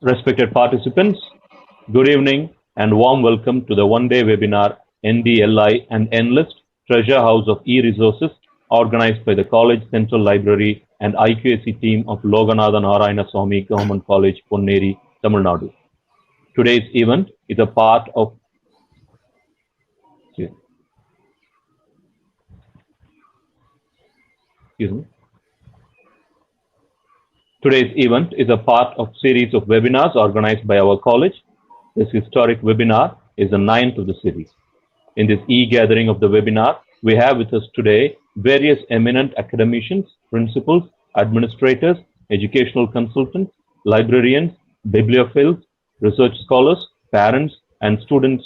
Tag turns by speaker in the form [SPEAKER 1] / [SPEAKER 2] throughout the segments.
[SPEAKER 1] Respected participants, good evening and warm welcome to the one-day webinar NDLI and Enlist Treasure House of E-Resources organized by the College Central Library and IQAC team of Loganatha Narayana Swamy Government College, Ponneri, Tamil Nadu. Today's event is a part of Today's event is a part of series of webinars organized by our college. This historic webinar is the 9th of the series. In this e-gathering of the webinar, we have with us today various eminent academicians, principals, administrators, educational consultants, librarians, bibliophiles, research scholars, parents, and students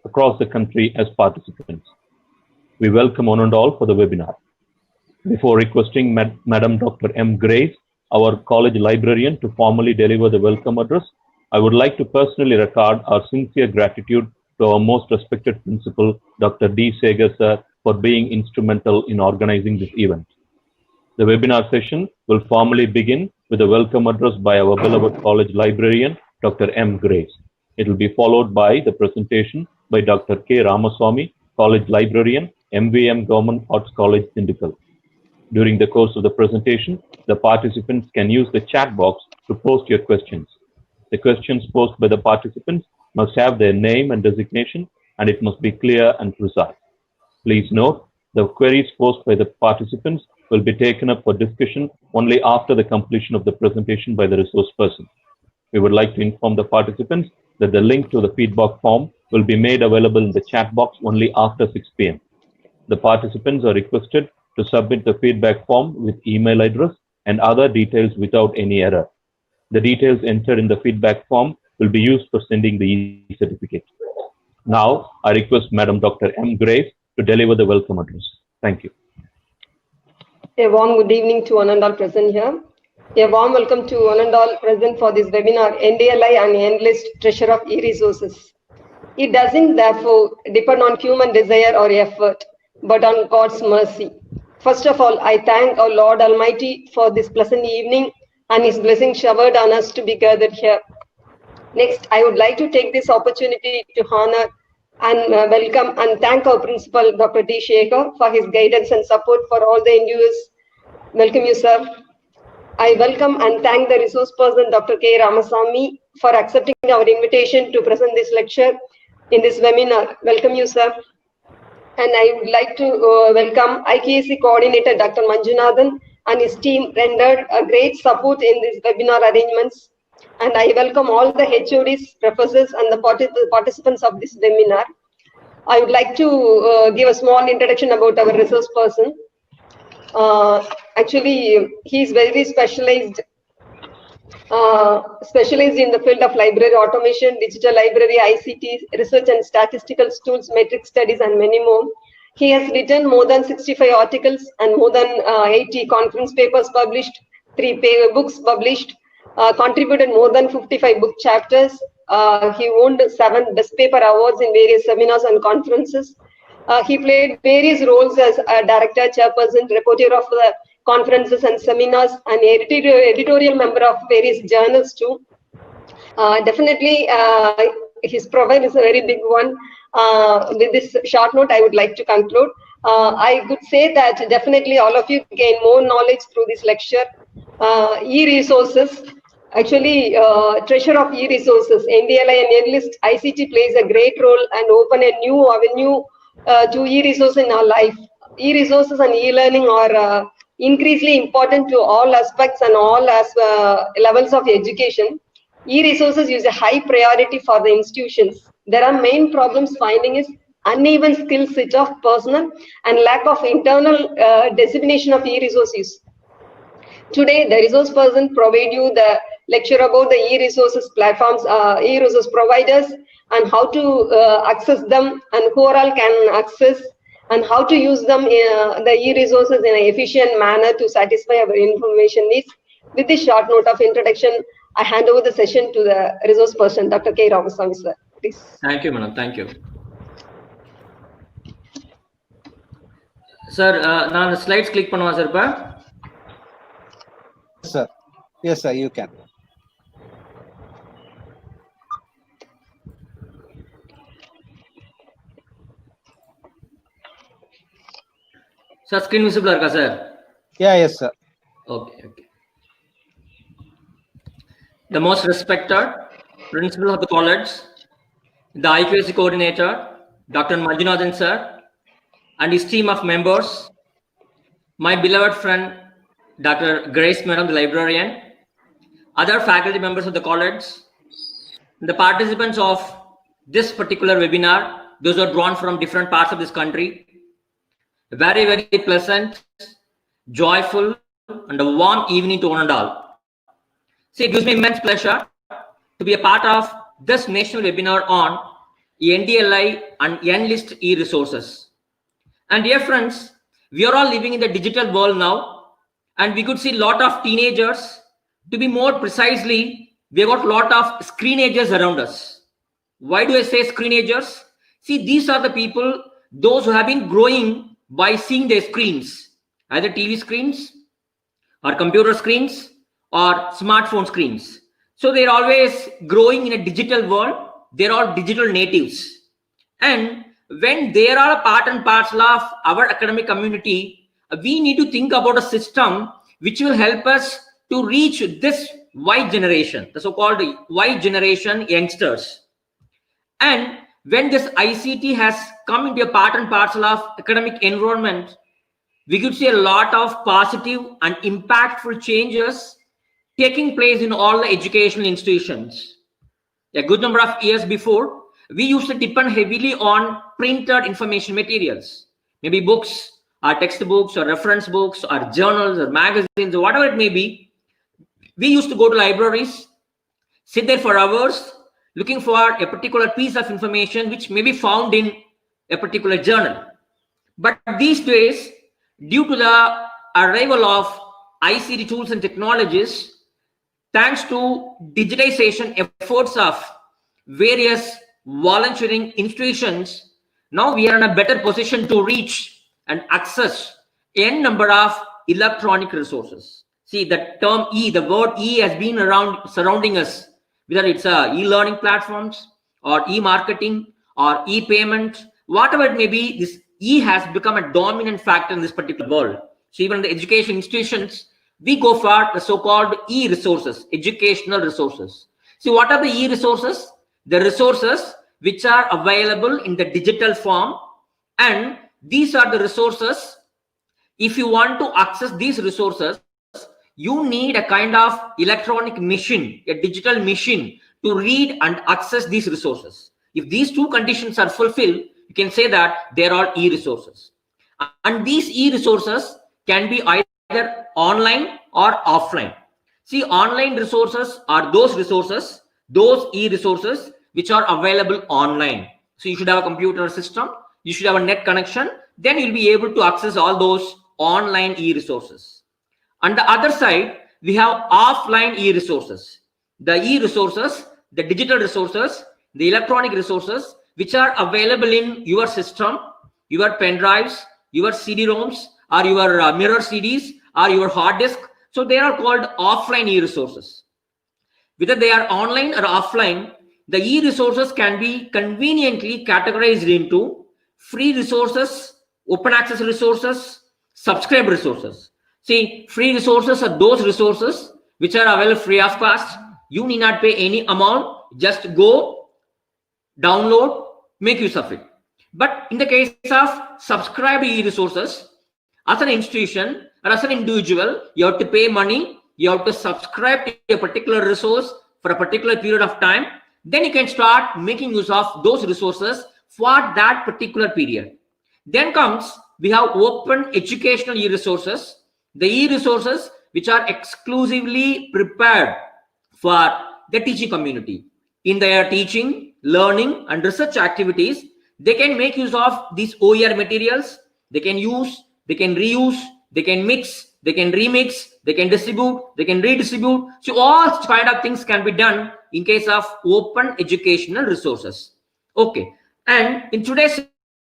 [SPEAKER 1] across the country as participants. We welcome one and all for the webinar. Before requesting Madam Dr. M. Grace, our college librarian, to formally deliver the welcome address, I would like to personally record our sincere gratitude to our most respected principal, Dr. D. Segar sir, for being instrumental in organizing this event. The webinar session will formally begin with a welcome address by our beloved college librarian, Dr. M. Grace. It will be followed by the presentation by Dr. K. Ramaswamy, college librarian, MVM Government Arts College, Tindikal. During the course of the presentation, the participants can use the chat box to post your questions. The questions posted by the participants must have their name and designation, and it must be clear and precise. Please note, the queries posted by the participants will be taken up for discussion only after the completion of the presentation by the resource person. We would like to inform the participants that the link to the feedback form will be made available in the chat box only after 6 p.m. The participants are requested to submit the feedback form with email address and other details without any error. The details entered in the feedback form will be used for sending the e-certificate. Now, I request Madam Dr. M. Grace to deliver the welcome address. Thank you.
[SPEAKER 2] A warm good evening to one and all present here. A warm welcome to one and all present for this webinar, NDLI and Enlist Treasure of E-Resources. It doesn't therefore depend on human desire or effort, but on God's mercy. First of all, I thank our Lord Almighty for this pleasant evening and His blessing showered on us to be gathered here. Next, I would like to take this opportunity to honor and welcome and thank our principal, Dr. D. Segar, for his guidance and support for all the endeavors. Welcome you, sir. I welcome and thank the resource person, Dr. K. Ramaswamy, for accepting our invitation to present this lecture in this webinar. Welcome you, sir. And I would like to welcome IQAC coordinator Dr. Manjunathan and his team rendered a great support in these webinar arrangements. And I welcome all the HODs, professors and the participants of this webinar. I would like to give a small introduction about our resource person. Actually, he is very specialized in the field of library automation, digital library, ICT, research and statistical tools, metric studies, and many more. He has written more than 65 articles and more than 80 conference papers published, 3 books published, contributed more than 55 book chapters. He won 7 Best Paper Awards in various seminars and conferences. He played various roles as a director, chairperson, reporter of the conferences and seminars, and editorial member of various journals too. Definitely, his profile is a very big one. With this short note, I would like to conclude. I would say that definitely all of you gain more knowledge through this lecture. E-resources, actually, treasure of e-resources, NDLI and Enlist ICT plays a great role and open a new avenue to e-resources in our life. E-resources and e-learning are increasingly important to all aspects and all levels of education. E-resources use a high priority for the institutions. There are main problems finding is uneven skill set of personnel and lack of internal designation of e-resources. Today, the resource person provide you the lecture about the e-resources platforms, e-resource providers, and how to access them and who all can access, and how to use them, the e-resources in an efficient manner to satisfy our information needs. With this short note of introduction, I hand over the session to the resource person, Dr. K. Ramaswamy, sir. Please.
[SPEAKER 3] Thank you, madam. Thank you. Sir, now slides click பண்ணுவா sir pa?
[SPEAKER 4] Sir. Yes, sir, you can.
[SPEAKER 3] Sir, screen visible irukka sir?
[SPEAKER 4] Yeah, yes, sir.
[SPEAKER 3] Okay. The most respected principal of the college, the IQAC coordinator, Dr. Manjunathan sir, and his team of members, my beloved friend, Dr. Grace Madam, the librarian, other faculty members of the college, the participants of this particular webinar, those who are drawn from different parts of this country. Very, very pleasant, joyful, and a warm evening to one and all. See, it gives me immense pleasure to be a part of this national webinar on NDLI and Enlist e-resources. And dear friends, we are all living in the digital world now, and we could see a lot of teenagers. To be more precisely, we have got a lot of screenagers around us. Why do I say screenagers? See, these are the people, those who have been growing by seeing their screens, either TV screens or computer screens or smartphone screens. So they're always growing in a digital world. They're all digital natives. And when they are a part and parcel of our academic community, we need to think about a system which will help us to reach this Y generation, the so-called Y generation youngsters. And when this ICT has come into a part and parcel of academic environment, we could see a lot of positive and impactful changes taking place in all the educational institutions. A good number of years before, we used to depend heavily on printed information materials, maybe books or textbooks or reference books or journals or magazines or whatever it may be. We used to go to libraries, sit there for hours, looking for a particular piece of information which may be found in a particular journal. But these days, due to the arrival of ICT tools and technologies, thanks to digitization efforts of various volunteering institutions, now we are in a better position to reach and access n number of electronic resources. See, the term E, the word E has been around surrounding us, whether it's e-learning platforms or e-marketing or e-payment, whatever it may be, this E has become a dominant factor in this particular world. So even in the education institutions, we go for the so-called e-resources, educational resources. See, what are the e-resources? The resources which are available in the digital form, and these are the resources. If you want to access these resources, you need a kind of electronic machine, a digital machine to read and access these resources. If these two conditions are fulfilled, you can say that they're all e-resources. And these e-resources can be either online or offline. See, online resources are those resources, those e-resources which are available online. So you should have a computer system, you should have a net connection, then you'll be able to access all those online e-resources. On the other side, we have offline e-resources. The e-resources, the digital resources, the electronic resources, which are available in your system, your pen drives, your CD-ROMs, or your mirror CDs, or your hard disk. So they are called offline e-resources. Whether they are online or offline, the e-resources can be conveniently categorized into free resources, open access resources, subscribe resources. See, free resources are those resources which are available free of cost. You need not pay any amount, just go, download, make use of it. But in the case of subscribed e-resources, as an institution or as an individual, you have to pay money, you have to subscribe to a particular resource for a particular period of time. Then you can start making use of those resources for that particular period. Then comes, we have open educational e-resources, the e-resources which are exclusively prepared for the teaching community. In their teaching, learning, and research activities, they can make use of these OER materials. They can use, they can reuse, they can mix, they can remix, they can distribute, they can redistribute. So all kind of things can be done in case of open educational resources. Okay, and in today's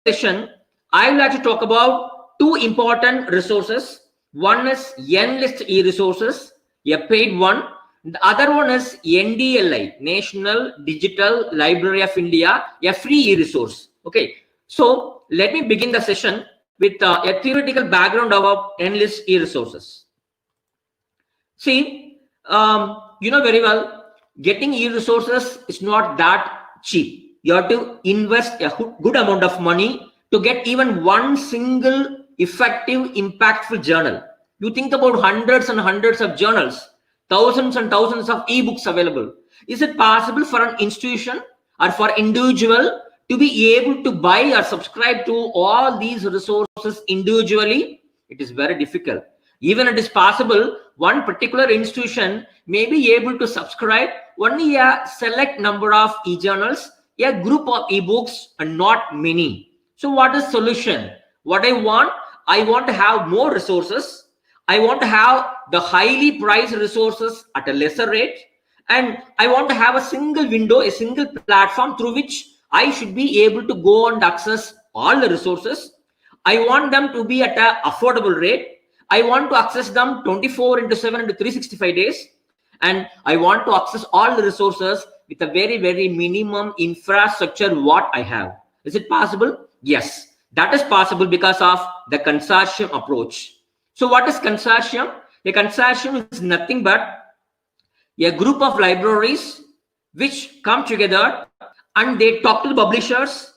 [SPEAKER 3] session, I would like to talk about two important resources. One is Enlist e-resources, a paid one. The other one is NDLI, National Digital Library of India, a free e-resource. Okay, so let me begin the session with a theoretical background of endless e-resources. See, you know very well, getting e-resources is not that cheap. You have to invest a good amount of money to get even one single effective, impactful journal. You think about hundreds and hundreds of journals, thousands and thousands of ebooks available. Is it possible for an institution or for individual to be able to buy or subscribe to all these resources individually? It is very difficult. Even it is possible, one particular institution may be able to subscribe only a select number of e-journals, a group of ebooks, and not many. So what is solution? What I want to have more resources. I want to have the highly priced resources at a lesser rate. And I want to have a single window, a single platform through which I should be able to go and access all the resources. I want them to be at an affordable rate. I want to access them 24/7 into 365 days. And I want to access all the resources with a very, very minimum infrastructure what I have. Is it possible? Yes, that is possible because of the consortium approach. So what is consortium? A consortium is nothing but a group of libraries which come together and they talk to the publishers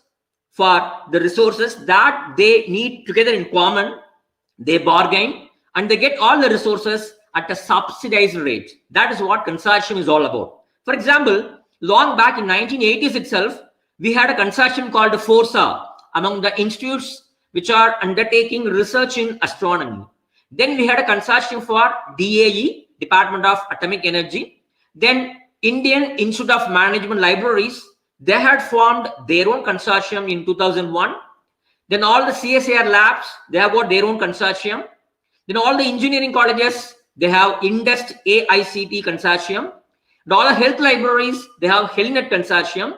[SPEAKER 3] for the resources that they need together in common. They bargain and they get all the resources at a subsidized rate. That is what consortium is all about. For example, long back in 1980s itself, we had a consortium called FORSA among the institutes which are undertaking research in astronomy. Then we had a consortium for DAE, Department of Atomic Energy. Then Indian Institute of Management Libraries, they had formed their own consortium in 2001. Then all the CSIR labs, they have got their own consortium. Then all the engineering colleges, they have INDEST AICT consortium. And all the health libraries, they have HealthNet consortium.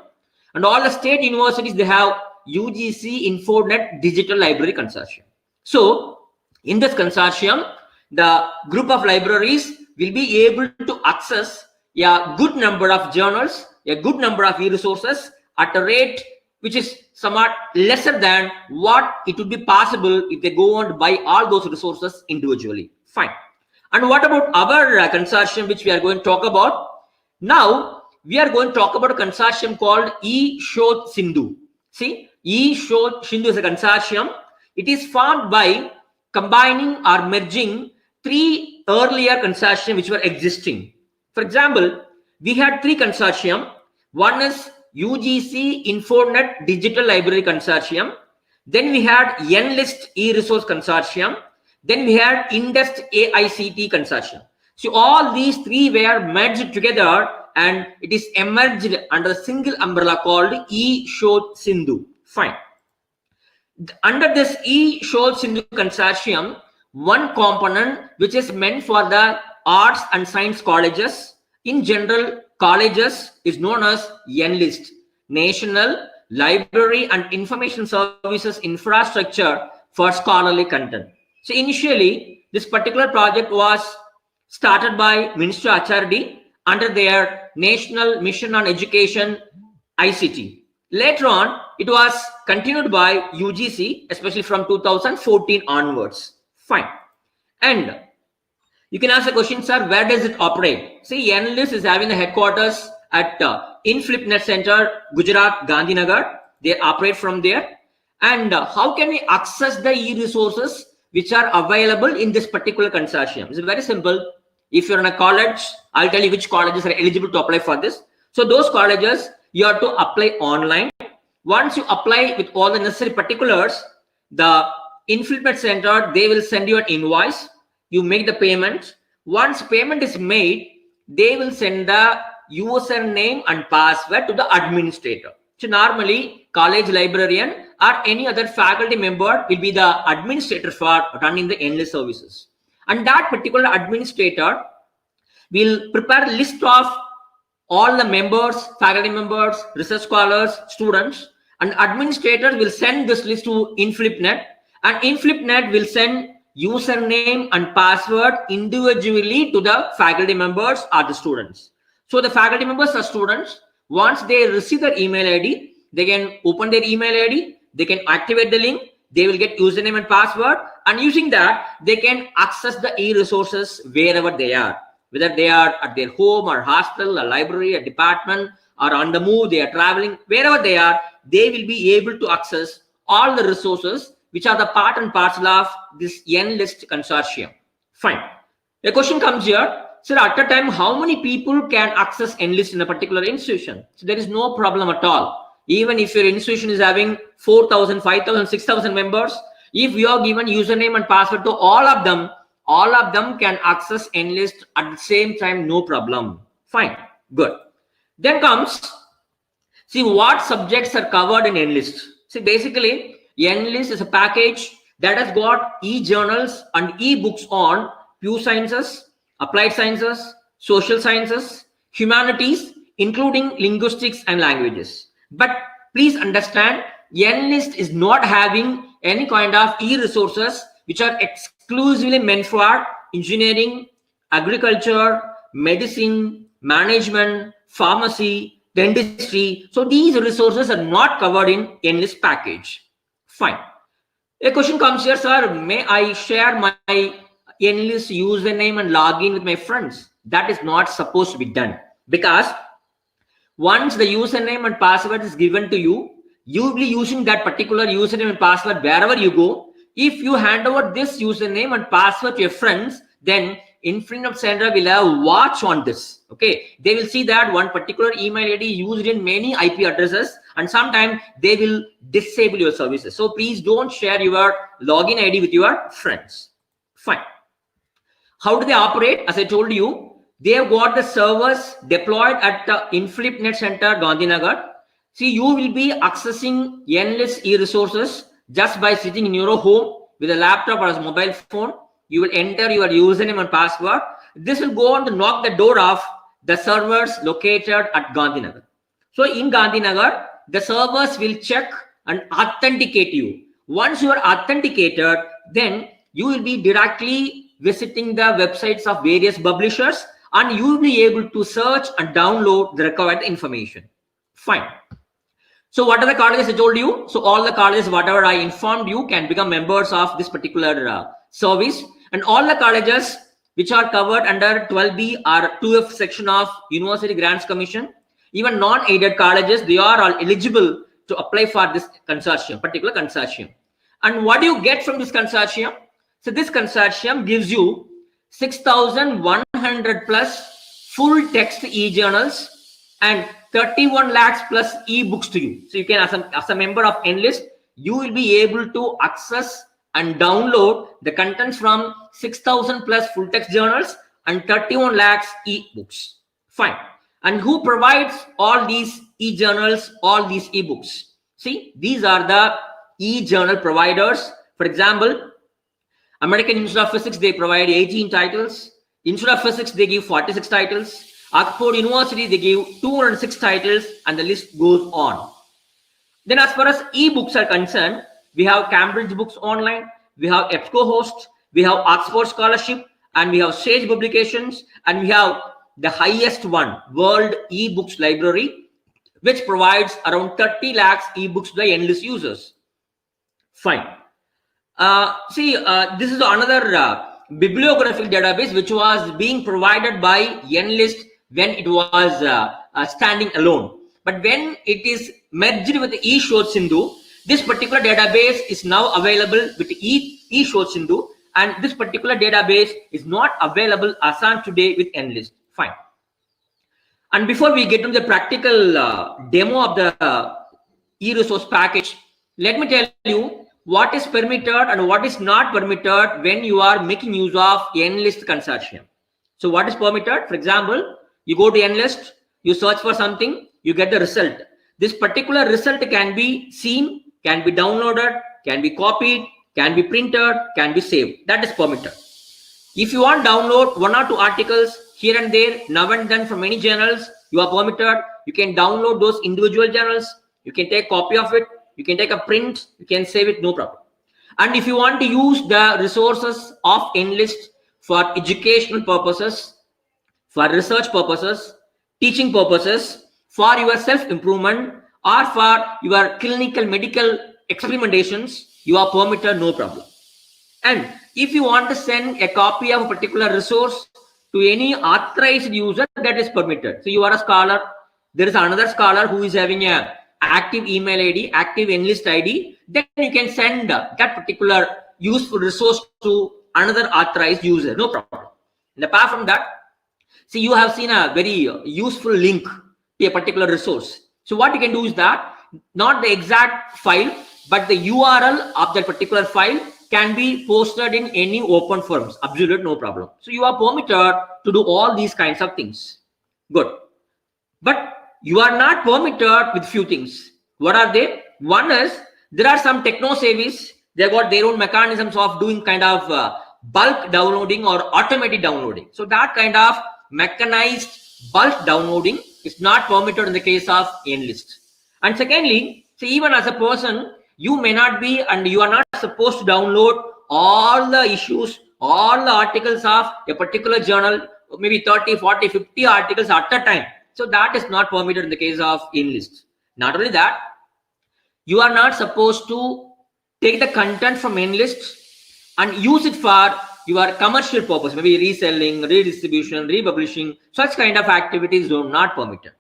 [SPEAKER 3] And all the state universities, they have UGC InfoNet Digital Library consortium. So in this consortium, the group of libraries will be able to access a good number of journals, a good number of e-resources at a rate which is somewhat lesser than what it would be possible if they go and buy all those resources individually. Fine. And what about our consortium which we are going to talk about? Now, we are going to talk about a consortium called eShodh Sindhu. See, eShodh Sindhu is a consortium. It is formed by combining or merging three earlier consortium which were existing. For example, we had three consortium. One is UGC InfoNet Digital Library Consortium. Then we had Enlist e-Resource Consortium. Then we had INDEST AICT Consortium. So all these three were merged together and it is emerged under a single umbrella called eShodh Sindhu. Fine. Under this eShodh Sindhu Consortium, one component which is meant for the arts and science colleges, in general colleges, is known as Enlist, National Library and Information Services Infrastructure for Scholarly Content. So initially, this particular project was started by Minister HRD under their National Mission on Education ICT. Later on, it was continued by UGC, especially from 2014 onwards. Fine. And you can ask a question, sir, where does it operate? See, Enlist is having the headquarters at InflipNet Center, Gujarat, Gandhinagar. They operate from there. And how can we access the e-resources which are available in this particular consortium? It's very simple. If you're in a college, I'll tell you which colleges are eligible to apply for this. So those colleges, you have to apply online. Once you apply with all the necessary particulars, the InflipNet Center, they will send you an invoice. You make the payment. Once payment is made, they will send the username and password to the administrator. So normally, college librarian or any other faculty member will be the administrator for running the Enlist services. And that particular administrator will prepare a list of all the members, faculty members, research scholars, students, and administrators will send this list to InflipNet, and InflipNet will send username and password individually to the faculty members or the students. So the faculty members or students, once they receive their email ID, they can open their email ID, they can activate the link, They will get username and password, and using that, they can access the e-resources wherever they are, whether they are at their home or hostel, a library, a department, or on the move, they are traveling, wherever they are, they will be able to access all the resources which are the part and parcel of this Enlist consortium. Fine. The question comes here, sir, at a time, how many people can access Enlist in a particular institution? So there is no problem at all. Even if your institution is having 4,000, 5,000, 6,000 members, if you are given username and password to all of them can access Enlist at the same time, no problem. Fine, good. Then comes, see what subjects are covered in Enlist. See, basically, Enlist is a package that has got e-journals and e-books on pure sciences, applied sciences, social sciences, humanities, including linguistics and languages. But please understand, Enlist is not having any kind of e-resources which are exclusively meant for engineering, agriculture, medicine, management, pharmacy, dentistry. So these resources are not covered in Enlist package. Fine. A question comes here, sir, may I share my Enlist username and login with my friends? That is not supposed to be done, because once the username and password is given to you, you will be using that particular username and password wherever you go. If you hand over this username and password to your friends, then Infinite Center will have watch on this. Okay, they will see that one particular email ID used in many IP addresses, and sometimes they will disable your services. So please don't share your login ID with your friends. Fine. How do they operate? As I told you, they have got the servers deployed at the Infinite Center, Gandhinagar. See, you will be accessing Enlist e-resources just by sitting in your home with a laptop or a mobile phone. You will enter your username and password. This will go on to knock the door of the servers located at Gandhinagar. So in Gandhinagar, the servers will check and authenticate you. Once you are authenticated, then you will be directly visiting the websites of various publishers, and you will be able to search and download the required information. Fine. So what are the colleges I told you? So all the colleges, whatever I informed you, can become members of this particular service. And all the colleges which are covered under 12B or 2F section of University Grants Commission, even non-aided colleges, they are all eligible to apply for this consortium, particular consortium. And what do you get from this consortium? So this consortium gives you 6,100 plus full text e-journals and 31 lakhs plus e-books to you. So you can, as a member of Enlist, you will be able to access and download the contents from 6,000 plus full text journals and 31 lakhs e-books. Fine. And who provides all these e-journals, all these e-books? See, these are the e-journal providers. For example, American Institute of Physics, they provide 18 titles. Institute of Physics, they give 46 titles. Oxford University, they give 206 titles, and the list goes on. Then as far as e-books are concerned, we have Cambridge Books Online, we have EBSCOhost, we have Oxford Scholarship, and we have Sage Publications, and we have the highest one, World eBooks Library, which provides around 30 lakhs ebooks to the Enlist users. Fine. This is another bibliographic database which was being provided by Enlist when it was standing alone. But when it is merged with eShod Sindhu, this particular database is now available with eShod Sindhu, and this particular database is not available as on today with Enlist. Fine. And before we get to the practical demo of the e-resource package, let me tell you what is permitted and what is not permitted when you are making use of Enlist consortium. So what is permitted? For example, you go to Enlist, you search for something, you get the result. This particular result can be seen, can be downloaded, can be copied, can be printed, can be saved. That is permitted. If you want to download one or two articles here and there, now and then from many journals, you are permitted. You can download those individual journals. You can take a copy of it. You can take a print. You can save it, no problem. And if you want to use the resources of Enlist for educational purposes, for research purposes, teaching purposes, for your self-improvement, or for your clinical medical experimentations, you are permitted, no problem. And if you want to send a copy of a particular resource to any authorized user, that is permitted. So you are a scholar, there is another scholar who is having a active email ID, active enlist ID, then you can send that particular useful resource to another authorized user, no problem. And apart from that, see, you have seen a very useful link to a particular resource. So what you can do is that not the exact file, but the URL of that particular file can be posted in any open forums. Absolute no problem. So you are permitted to do all these kinds of things. Good. But you are not permitted with few things. What are they? One is there are some techno savvies. They got their own mechanisms of doing kind of bulk downloading or automated downloading. So that kind of mechanized bulk downloading is not permitted in the case of Enlist. And secondly, so even as a person, you may not be and you are not supposed to download all the issues, all the articles of a particular journal, maybe 30, 40, 50 articles at a time. So that is not permitted in the case of Enlist. Not only that, you are not supposed to take the content from Enlist and use it for your commercial purpose, maybe reselling, redistribution, republishing. Such kind of activities are not permitted.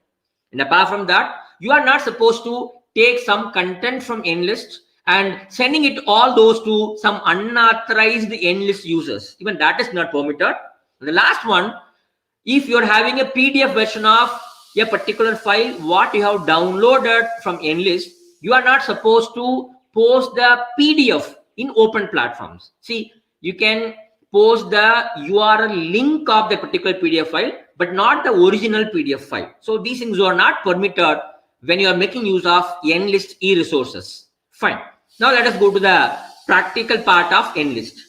[SPEAKER 3] And apart from that, you are not supposed to take some content from Enlist and sending it all those to some unauthorized Enlist users. Even that is not permitted. And the last one, if you're having a PDF version of a particular file, what you have downloaded from Enlist, you are not supposed to post the PDF in open platforms. See, you can post the URL link of the particular PDF file, but not the original PDF file. So these things are not permitted when you are making use of Enlist e-resources. Fine. Now let us go to the practical part of Enlist.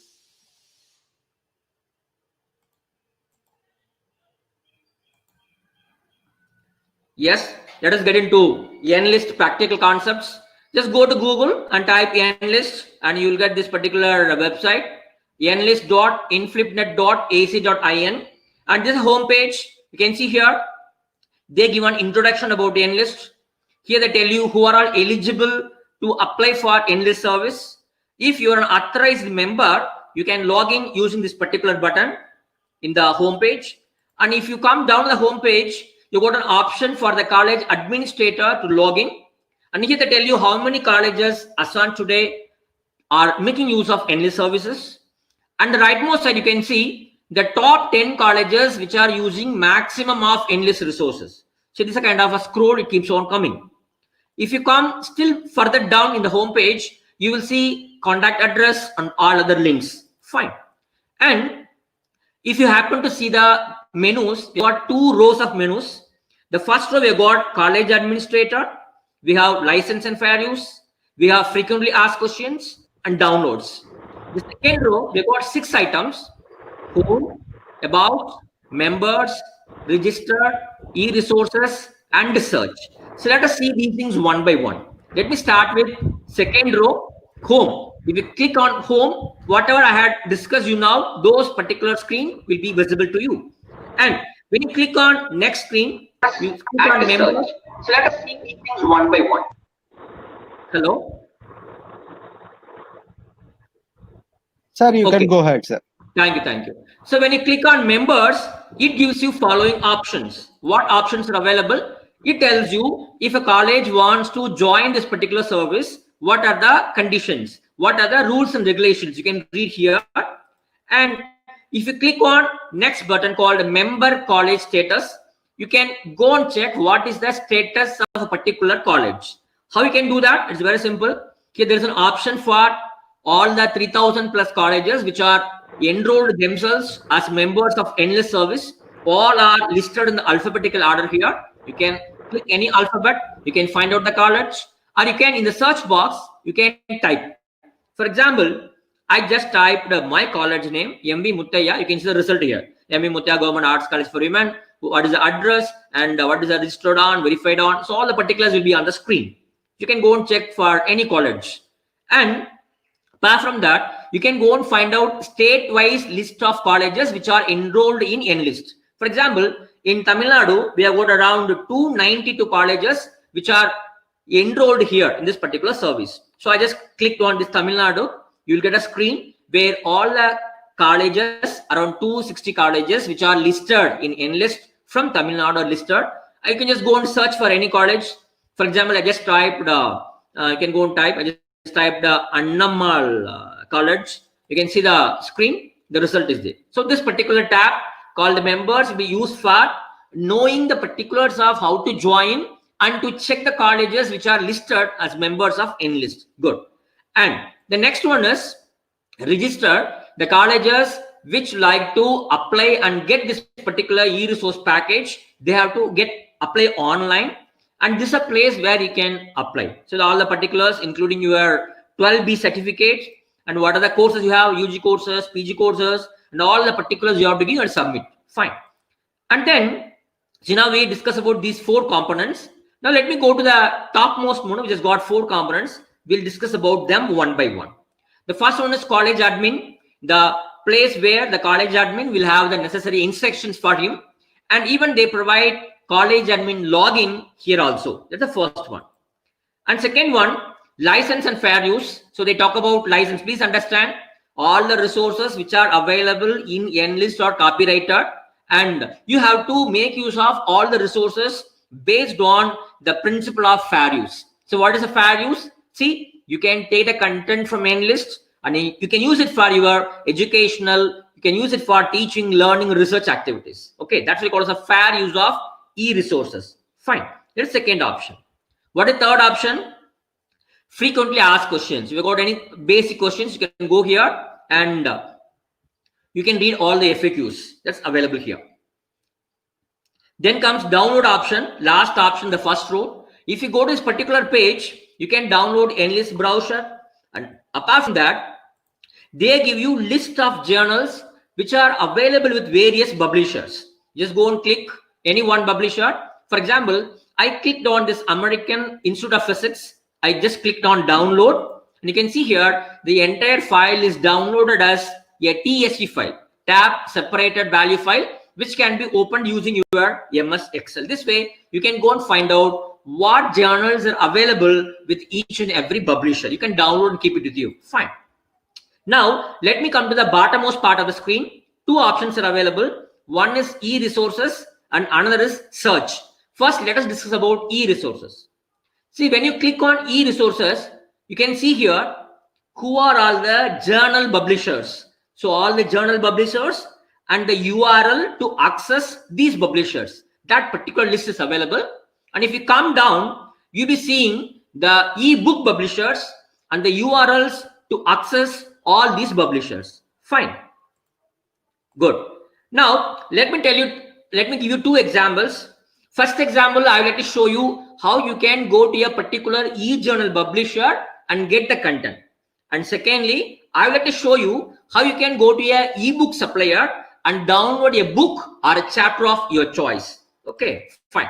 [SPEAKER 3] Yes, let us get into Enlist practical concepts. Just go to Google and type Enlist and you will get this particular website, enlist.inflipnet.ac.in, and this home page. You can see here they give an introduction about Enlist. Here they tell you who are all eligible to apply for Enlist service. If you are an authorized member, you can log in using this particular button in the home page. And if you come down the home page, you got an option for the college administrator to log in. And here they tell you how many colleges as on today are making use of Enlist services. And the rightmost side, you can see the top 10 colleges which are using maximum of Enlist resources. So this is a kind of a scroll, it keeps on coming. If you come still further down in the home page, you will see contact address and all other links. Fine. And if you happen to see the menus, we got two rows of menus. The first row, we got college administrator, we have license and fair use, we have frequently asked questions and downloads. The second row, we got 6 items: home, about, members, registered, e-resources, and search. So let us see these things one by one. Let me start with second row, home. If you click on home, whatever I had discussed you now, those particular screen will be visible to you. And when you click on next screen, you click on members. So let us see these things one by one. Hello?
[SPEAKER 4] Sir, you can go ahead, sir.
[SPEAKER 3] Thank you, thank you. So when you click on members, it gives you following options. What options are available? It tells you if a college wants to join this particular service, what are the conditions? What are the rules and regulations? You can read here. And if you click on next button called member college status, you can go and check what is the status of a particular college. How you can do that? It's very simple. Here there is an option for all the 3,000 plus colleges which are enrolled themselves as members of Enlist service. All are listed in the alphabetical order here. You can click any alphabet, you can find out the college, or you can in the search box, you can type. For example, I just typed my college name, MB Muttaya. You can see the result here. MB Muttaya Government Arts College for Women. What is the address and what is the registered on, verified on. So all the particulars will be on the screen. You can go and check for any college. And apart from that, you can go and find out state-wise list of colleges which are enrolled in Enlist. For example, in Tamil Nadu, we have got around 292 colleges which are enrolled here in this particular service. So I just clicked on this Tamil Nadu. You'll get a screen where all the colleges, around 260 colleges, which are listed in Enlist from Tamil Nadu are listed. I can just go and search for any college. For example, I just typed, you can go and type, I just typed Annammal College. You can see the screen, the result is there. So this particular tab called the members will be used for knowing the particulars of how to join and to check the colleges which are listed as members of Enlist. Good. And the next one is register the colleges which like to apply and get this particular e-resource package. They have to apply online, and this is a place where you can apply. So all the particulars, including your 12B certificate and what are the courses you have, UG courses, PG courses, and all the particulars you have to give and submit. Fine. And then, so now we discuss about these 4 components. Now let me go to the topmost one, which has got 4 components. We'll discuss about them one by one. The first one is college admin, the place where the college admin will have the necessary instructions for him. And even they provide college admin login here also. That's the first one. And second one, license and fair use. So they talk about license. Please understand all the resources which are available in Enlist or copyrighted, and you have to make use of all the resources based on the principle of fair use. So what is a fair use? See, you can take the content from Enlist and you can use it for your educational, you can use it for teaching, learning, research activities. Okay, that's what we call as a fair use of e-resources. Fine. Here's the second option. What is the third option? Frequently asked questions. If you got any basic questions, you can go here and you can read all the FAQs that's available here. Then comes download option, last option, the first row. If you go to this particular page, you can download Enlist browser, and apart from that, they give you list of journals which are available with various publishers. Just go and click any one publisher. For example, I clicked on this American Institute of Physics. I just clicked on download, and you can see here the entire file is downloaded as a TSV file, tab separated value file, which can be opened using your MS Excel. This way, you can go and find out what journals are available with each and every publisher. You can download and keep it with you. Fine. Now, let me come to the bottommost part of the screen. 2 options are available. One is e-resources and another is search. First, let us discuss about e-resources. See, when you click on e-resources, you can see here who are all the journal publishers. So all the journal publishers and the URL to access these publishers. That particular list is available. And if you come down, you'll be seeing the ebook publishers and the URLs to access all these publishers. Fine. Good. Now, let me give you 2 examples. First example, I would like to show you how you can go to a particular e-journal publisher and get the content. And secondly, I would like to show you how you can go to a ebook supplier and download a book or a chapter of your choice. Okay, fine.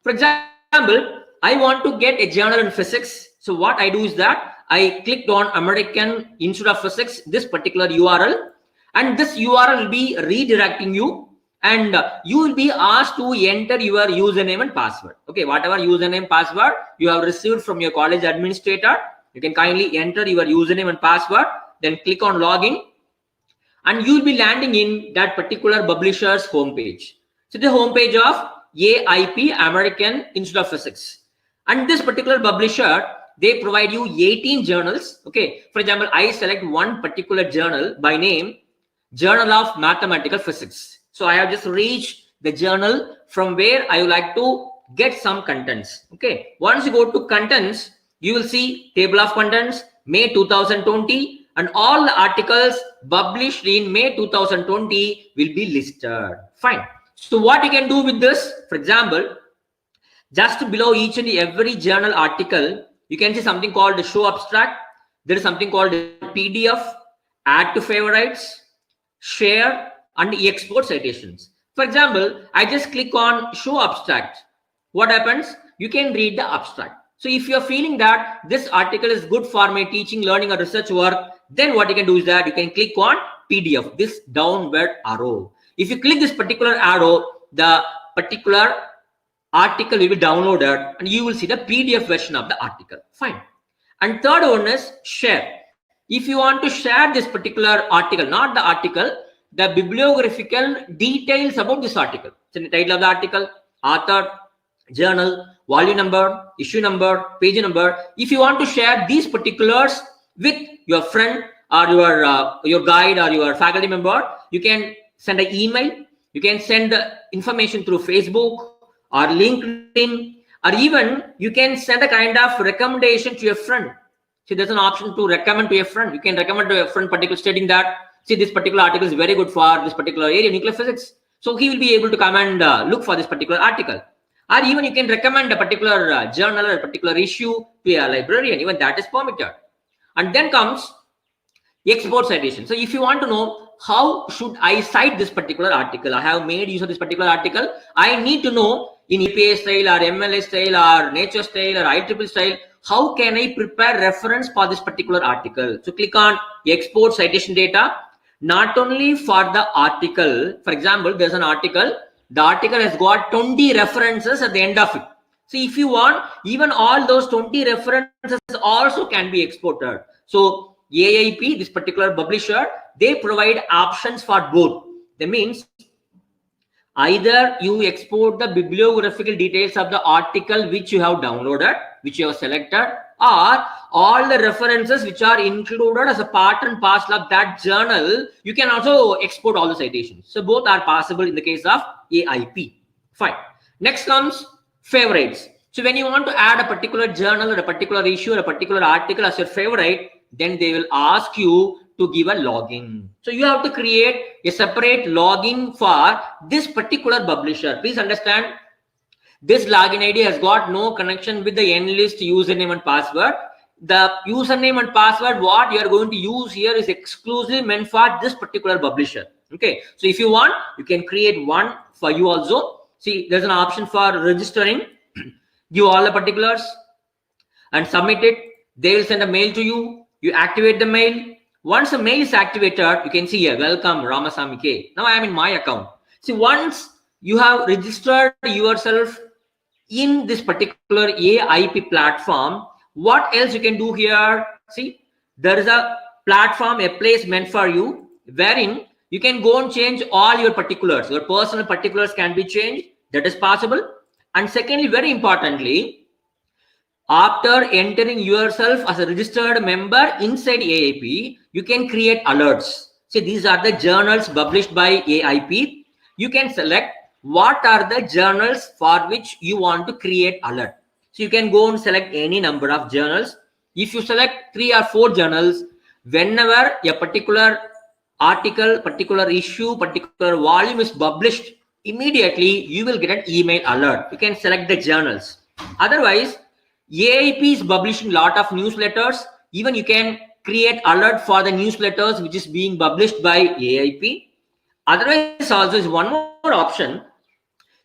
[SPEAKER 3] For example, I want to get a journal in physics. So what I do is that I clicked on American Institute of Physics, this particular URL, and this URL will be redirecting you, and you will be asked to enter your username and password. Okay, whatever username, password you have received from your college administrator, you can kindly enter your username and password, then click on login, and you will be landing in that particular publisher's homepage. So the homepage of AIP, American Institute of Physics. And this particular publisher, they provide you 18 journals. Okay, for example, I select one particular journal by name, Journal of Mathematical Physics. So I have just reached the journal from where I would like to get some contents. Okay, once you go to contents, you will see table of contents, May 2020, and all the articles published in May 2020 will be listed. Fine. So what you can do with this, for example, just below each and every journal article, you can see something called the show abstract. There is something called PDF, add to favorites, share, and export citations. For example, I just click on show abstract. What happens? You can read the abstract. So if you're feeling that this article is good for my teaching, learning, or research work, then what you can do is that you can click on PDF, this downward arrow. If you click this particular arrow, the particular article will be downloaded and you will see the PDF version of the article. Fine. And third one is share. If you want to share this particular article, not the article, the bibliographical details about this article. So the title of the article, author, journal, volume number, issue number, page number. If you want to share these particulars with your friend or your guide or your faculty member, you can send an email. You can send the information through Facebook or LinkedIn, or even you can send a kind of recommendation to your friend. See, there's an option to recommend to a friend. You can recommend to a friend particular stating that, see, this particular article is very good for this particular area, nuclear physics. So he will be able to come and look for this particular article. Or even you can recommend a particular journal or a particular issue to a librarian. Even that is permitted. And then comes export citation. So if you want to know how should I cite this particular article, I have made use of this particular article, I need to know in EPA style or MLA style or Nature style or IEEE style, how can I prepare reference for this particular article? So click on export citation data. Not only for the article, for example, there's an article, the article has got 20 references at the end of it. So if you want, even all those 20 references also can be exported. So AIP, this particular publisher, they provide options for both. That means either you export the bibliographical details of the article which you have downloaded, which you have selected, or all the references which are included as a part and parcel of that journal, you can also export all the citations. So both are possible in the case of AIP. Fine. Next comes favorites. So when you want to add a particular journal or a particular issue or a particular article as your favorite, then they will ask you to give a login. So you have to create a separate login for this particular publisher. Please understand, this login ID has got no connection with the Enlist username and password. The username and password what you are going to use here is exclusively meant for this particular publisher. Okay, so if you want, you can create one for you also. See, there's an option for registering. Give all the particulars and submit it. They will send a mail to you. You activate the mail. Once the mail is activated, you can see here, welcome Ramasamy K. Now I am in my account. See, once you have registered yourself in this particular AIP platform, what else you can do here? See, there is a platform, a place meant for you, wherein you can go and change all your particulars. Your personal particulars can be changed. That is possible. And secondly, very importantly, after entering yourself as a registered member inside AIP, you can create alerts. See, these are the journals published by AIP. You can select what are the journals for which you want to create alert. So you can go and select any number of journals. If you select 3 or 4 journals, whenever a particular article, particular issue, particular volume is published, immediately you will get an email alert. You can select the journals. Otherwise, AIP is publishing a lot of newsletters. Even you can create alert for the newsletters which is being published by AIP. Otherwise, also is one more option.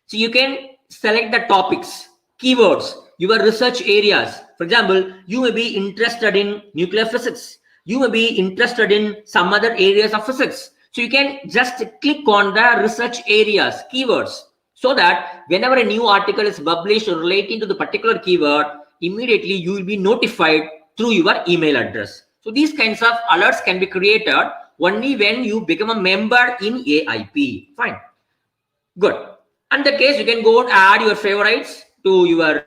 [SPEAKER 3] So you can select the topics, keywords, your research areas. For example, you may be interested in nuclear physics. You may be interested in some other areas of physics. So you can just click on the research areas, keywords, so that whenever a new article is published relating to the particular keyword, immediately you will be notified through your email address. So these kinds of alerts can be created only when you become a member in AIP. Fine. Good. In that case, you can go and add your favorites to your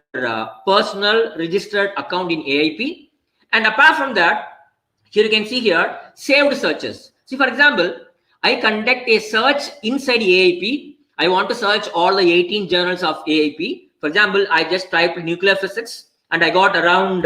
[SPEAKER 3] personal registered account in AIP. And apart from that, here you can see here, saved searches. See, for example, I conduct a search inside AIP. I want to search all the 18 journals of AIP. For example, I just typed nuclear physics and I got around,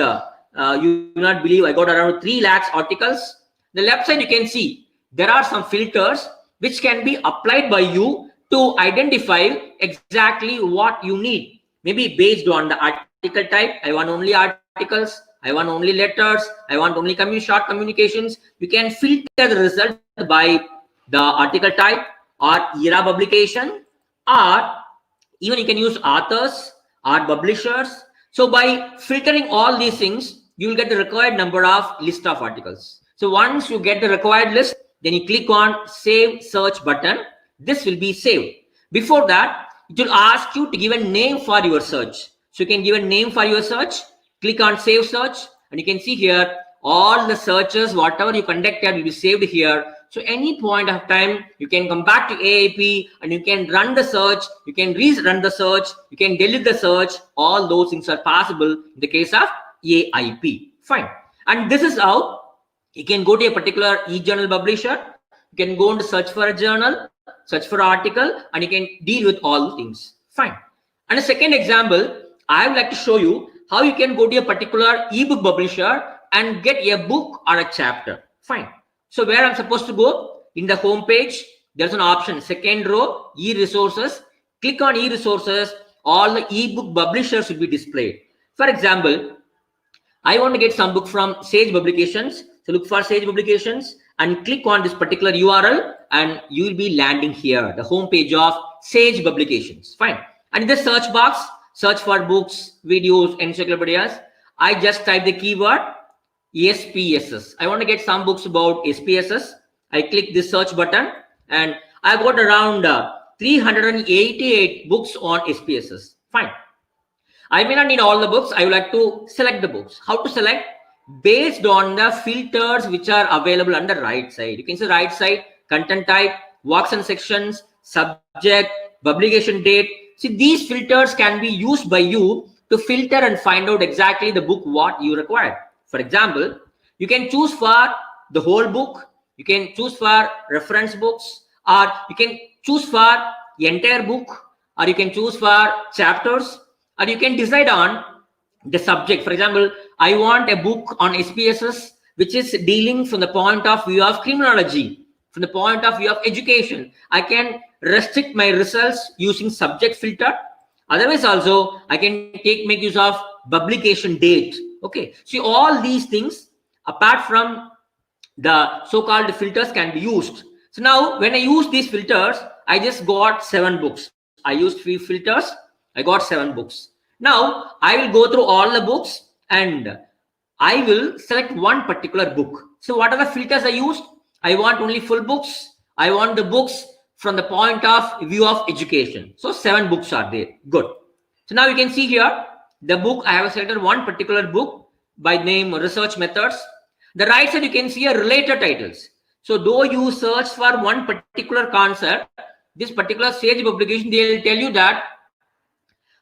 [SPEAKER 3] you will not believe, I got around 3 lakhs articles. The left side, you can see there are some filters which can be applied by you to identify exactly what you need. Maybe based on the article type, I want only articles, I want only letters, I want only short communications. You can filter the result by the article type or era publication, or even you can use authors or publishers. So by filtering all these things, you will get the required number of list of articles. So once you get the required list, then you click on Save Search button. This will be saved. Before that, it will ask you to give a name for your search. So you can give a name for your search, click on Save Search, And you can see here, all the searches, whatever you conducted will be saved here. So any point of time, you can come back to AIP and you can run the search, you can rerun the search, you can delete the search. All those things are possible in the case of AIP. Fine. And this is how you can go to a particular e-journal publisher. You can go and search for a journal, search for an article, and you can deal with all things. Fine. And a second example, I would like to show you how you can go to a particular ebook publisher and get a book or a chapter. Fine. So where I'm supposed to go? In the home page, there's an option, second row, e-resources. Click on e-resources. All the ebook publishers will be displayed. For example, I want to get some book from Sage Publications. So look for Sage Publications and click on this particular URL and you will be landing here, the home page of Sage Publications. Fine. And in the search box, search for books, videos, encyclopedias. I just type the keyword SPSS. I want to get some books about SPSS. I click this search button and I got around 388 books on SPSS. Fine. I may not need all the books. I would like to select the books. How to select? Based on the filters which are available on the right side. You can see right side, content type, works and sections, subject, publication date. See, these filters can be used by you to filter and find out exactly the book what you require. For example, you can choose for the whole book, you can choose for reference books, or you can choose for the entire book, or you can choose for chapters, or you can decide on the subject. For example, I want a book on SPSS which is dealing from the point of view of criminology, from the point of view of education. I can restrict my results using subject filter. Otherwise also I can make use of publication date. Okay, see, all these things apart from the so-called filters can be used. So now when I use these filters, I just got 7 books. I used 3 filters, I got 7 books. Now I will go through all the books and I will select one particular book. So what are the filters I used? I want only full books. I want the books from the point of view of education. So 7 books are there. Good. So now you can see here the book. I have selected one particular book by name Research Methods. The right side you can see a related titles. So though you search for one particular concept, this particular Sage publication, they will tell you that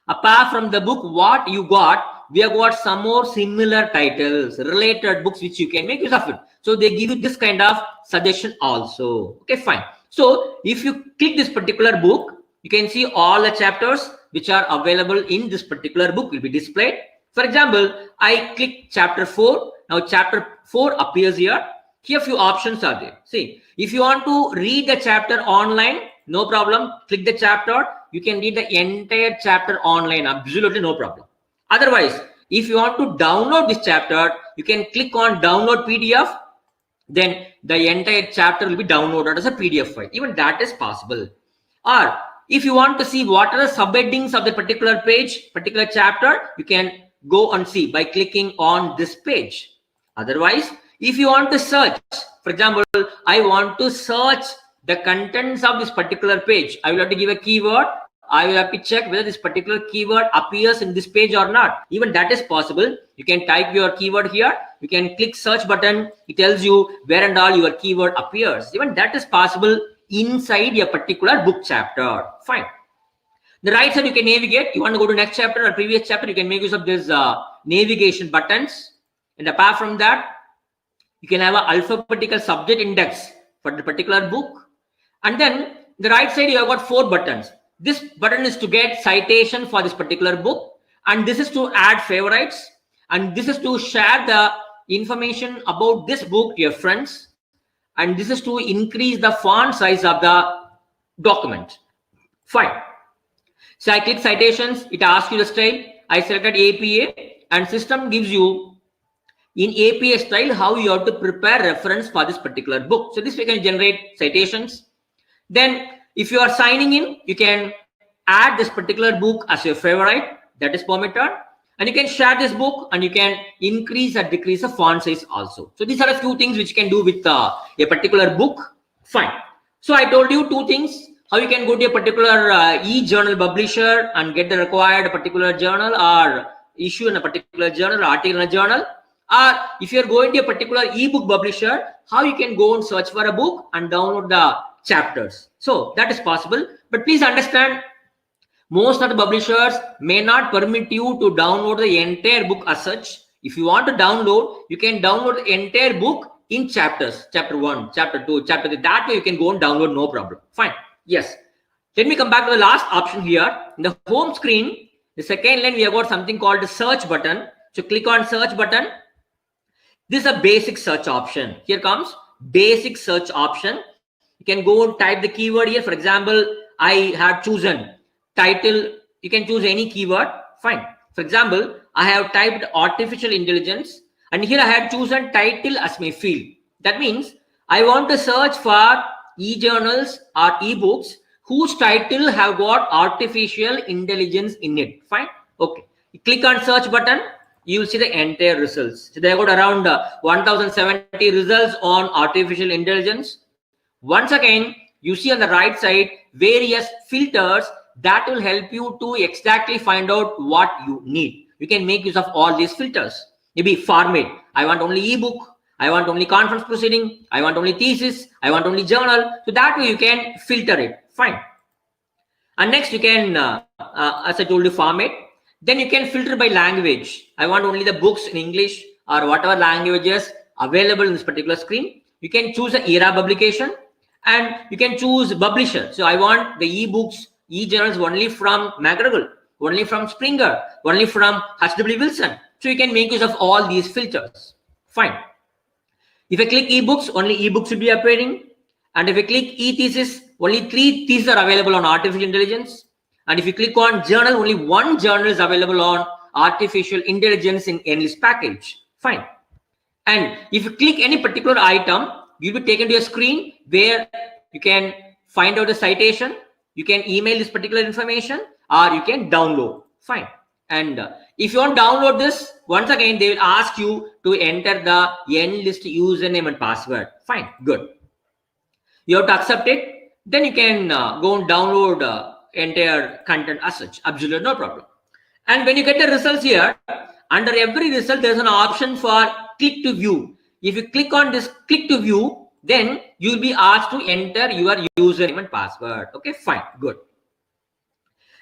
[SPEAKER 3] apart from the book what you got, we have got some more similar titles, related books which you can make use of it. So they give you this kind of suggestion also. Okay, fine. So if you click this particular book, you can see all the chapters which are available in this particular book will be displayed. For example, I click chapter 4. Now chapter 4 appears here. Here few options are there. See, if you want to read the chapter online, no problem. Click the chapter. You can read the entire chapter online. Absolutely no problem. Otherwise, if you want to download this chapter, you can click on download PDF. Then the entire chapter will be downloaded as a PDF file. Even that is possible. Or if you want to see what are the subheadings of the particular page, particular chapter, you can go and see by clicking on this page. Otherwise, if you want to search, for example, I want to search the contents of this particular page, I will have to give a keyword. I will have to check whether this particular keyword appears in this page or not. Even that is possible. You can type your keyword here. You can click search button. It tells you where and all your keyword appears. Even that is possible inside a particular book chapter. Fine. The right side you can navigate. You want to go to next chapter or previous chapter, you can make use of this navigation buttons. And apart from that, you can have an alphabetical subject index for the particular book. And then the right side you have got 4 buttons. This button is to get citation for this particular book, and this is to add favorites, and this is to share the information about this book to your friends, and this is to increase the font size of the document. Fine. So I click citations. It asks you the style. I selected APA, and system gives you in APA style how you have to prepare reference for this particular book. So this way you can generate citations. Then if you are signing in, you can add this particular book as your favorite. That is permitted. And you can share this book and you can increase or decrease the font size also. So these are a few things which you can do with a particular book. Fine. So I told you 2 things. How you can go to a particular e-journal publisher and get the required particular journal or issue in a particular journal or article in a journal. Or if you're going to a particular ebook publisher, how you can go and search for a book and download the chapters. So that is possible. But please understand, most of the publishers may not permit you to download the entire book as such. If you want to download, you can download the entire book in chapters, chapter 1, chapter 2, chapter 3. That way you can go and download, no problem. Fine. Yes. Let me come back to the last option here. In the home screen, the second line, we have got something called the search button. So click on search button. This is a basic search option. Here comes basic search option. You can go and type the keyword here. For example, I have chosen title. You can choose any keyword. Fine. For example, I have typed artificial intelligence, and here I have chosen title as my field. That means I want to search for e-journals or e-books whose title have got artificial intelligence in it. Fine. Okay. You click on search button, you will see the entire results. So they have got around 1070 results on artificial intelligence. Once again, you see on the right side various filters that will help you to exactly find out what you need. You can make use of all these filters. Maybe format. I want only ebook. I want only conference proceeding. I want only thesis. I want only journal. So that way you can filter it. Fine. And next you can, as I told you, format. Then you can filter by language. I want only the books in English or whatever languages available in this particular screen. You can choose an era publication, and you can choose publisher. So I want the ebooks, e-journals only from McGraw-Hill, only from Springer, only from H.W. Wilson. So you can make use of all these filters. Fine. If I click ebooks, only ebooks will be appearing. And if I click e-thesis, only 3 theses are available on artificial intelligence. And if you click on journal, only 1 journal is available on artificial intelligence in Enlist package. Fine. And if you click any particular item, you'll be taken to a screen where you can find out the citation. You can email this particular information, or you can download. Fine. And if you want to download this, once again, they will ask you to enter the Enlist username and password. Fine. Good. You have to accept it. Then you can go and download entire content as such. Absolutely no problem. And when you get the results here, under every result, there's an option for click to view. If you click on this click to view, then you'll be asked to enter your username and password. Okay, fine, good.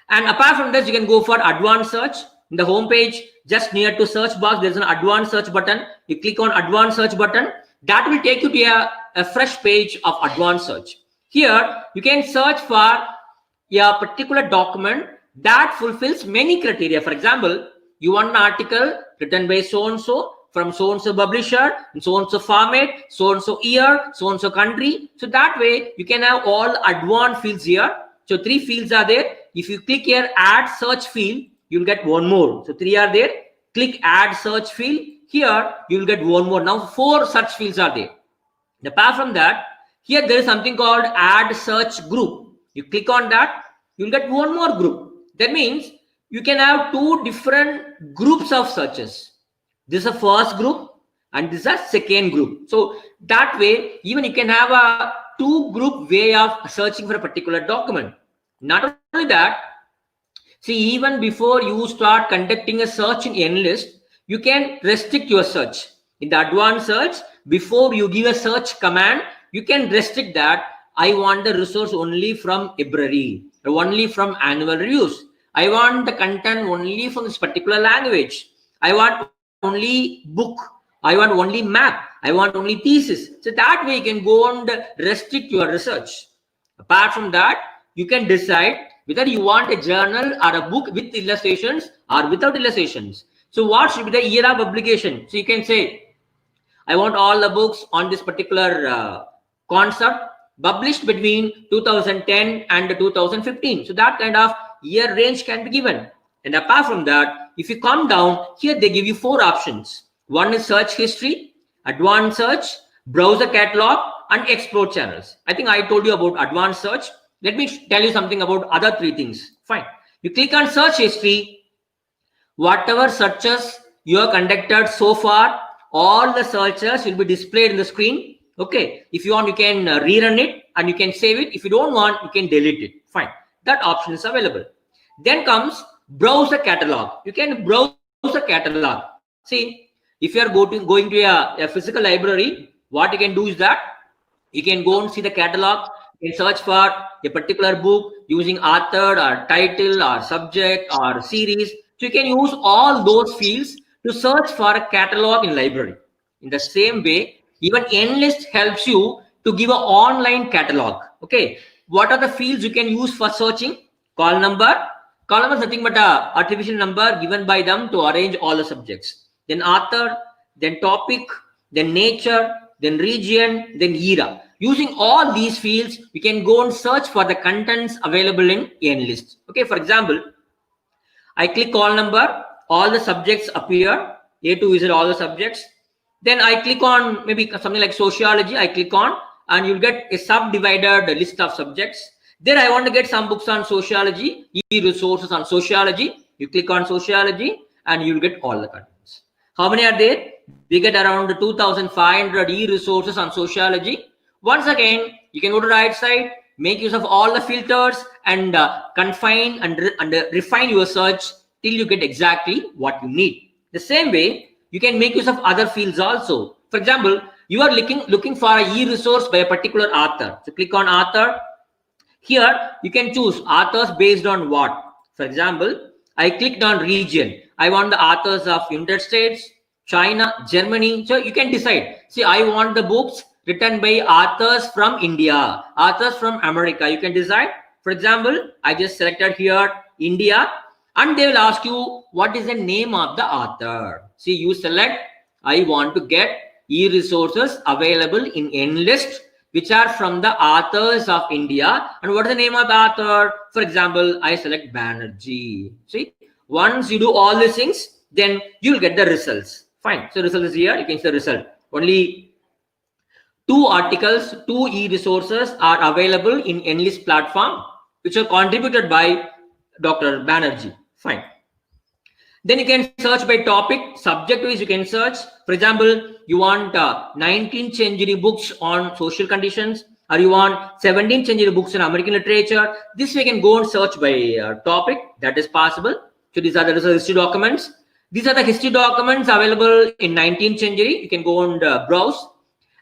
[SPEAKER 3] And apart from this, you can go for advanced search. In the home page, just near to search box, there's an advanced search button. You click on advanced search button. That will take you to a fresh page of advanced search. Here, you can search for a particular document that fulfills many criteria. For example, you want an article written by so-and-so, from so-and-so publisher, in so-and-so format, so-and-so year, so-and-so country. So that way, you can have all advanced fields here. So 3 fields are there. If you click here, add search field, you'll get 1 more. So 3 are there. Click add search field. Here, you'll get 1 more. Now 4 search fields are there. And apart from that, here there is something called add search group. You click on that, you'll get 1 more group. That means you can have 2 different groups of searches. This is a first group and this is a second group. So that way, even you can have a 2 group way of searching for a particular document. Not only that, see, even before you start conducting a search in Enlist, you can restrict your search. In the advanced search, before you give a search command, you can restrict that. I want the resource only from library, only from annual reviews. I want the content only from this particular language. I want only book. I want only map. I want only thesis. So that way you can go and restrict your research. Apart from that, you can decide whether you want a journal or a book with illustrations or without illustrations. So what should be the year of publication? So you can say, I want all the books on this particular concept published between 2010 and 2015. So that kind of year range can be given. And apart from that, if you come down here, they give you 4 options. One is search history, advanced search, browser catalog, and explore channels. I think I told you about advanced search. Let me tell you something about other 3 things. Fine. You click on search history. Whatever searches you have conducted so far, all the searches will be displayed in the screen. Okay. If you want, you can rerun it and you can save it. If you don't want, you can delete it. Fine. That option is available. Then comes browser catalog. You can browse the catalog. See, If you are going to a physical library, what you can do is that you can go and see the catalog. You can search for a particular book using author or title or subject or series. So you can use all those fields to search for a catalog in library. In the same way, even Enlist helps you to give an online catalog. Okay, what are the fields you can use for searching? Call number. Call number is nothing but a artificial number given by them to arrange all the subjects. Then author, then topic, then nature, then region, then era. Using all these fields, we can go and search for the contents available in Enlist. Okay, for example, I click call number, all the subjects appear, A to Z, all the subjects. Then I click on maybe something like sociology, I click on, and you'll get a subdivided list of subjects. Then I want to get some books on sociology, e-resources on sociology. You click on sociology and you'll get all the contents. How many are there? We get around 2,500 e-resources on sociology. Once again, you can go to the right side, make use of all the filters and confine and refine your search till you get exactly what you need. The same way, you can make use of other fields also. For example, you are looking for a e-resource by a particular author. So click on author. Here, you can choose authors based on what. For example, I clicked on region. I want the authors of United States, China, Germany. So you can decide. See, I want the books written by authors from India, authors from America. You can decide. For example, I just selected here India, and they will ask you what is the name of the author. See, you select, I want to get e-resources available in Enlist, which are from the authors of India. And what is the name of the author? For example, I select Banerjee. See, once you do all these things, then you'll get the results. Fine. So result is here. You can see the result. Only 2 articles, 2 e-resources are available in Enlist platform, which are contributed by Dr. Banerjee. Fine. Then you can search by topic, subject wise you can search. For example, you want 19th century books on social conditions, or you want 17th century books in American literature. This way you can go and search by topic. That is possible. So these are the history documents. These are the history documents available in 19th century. You can go and browse.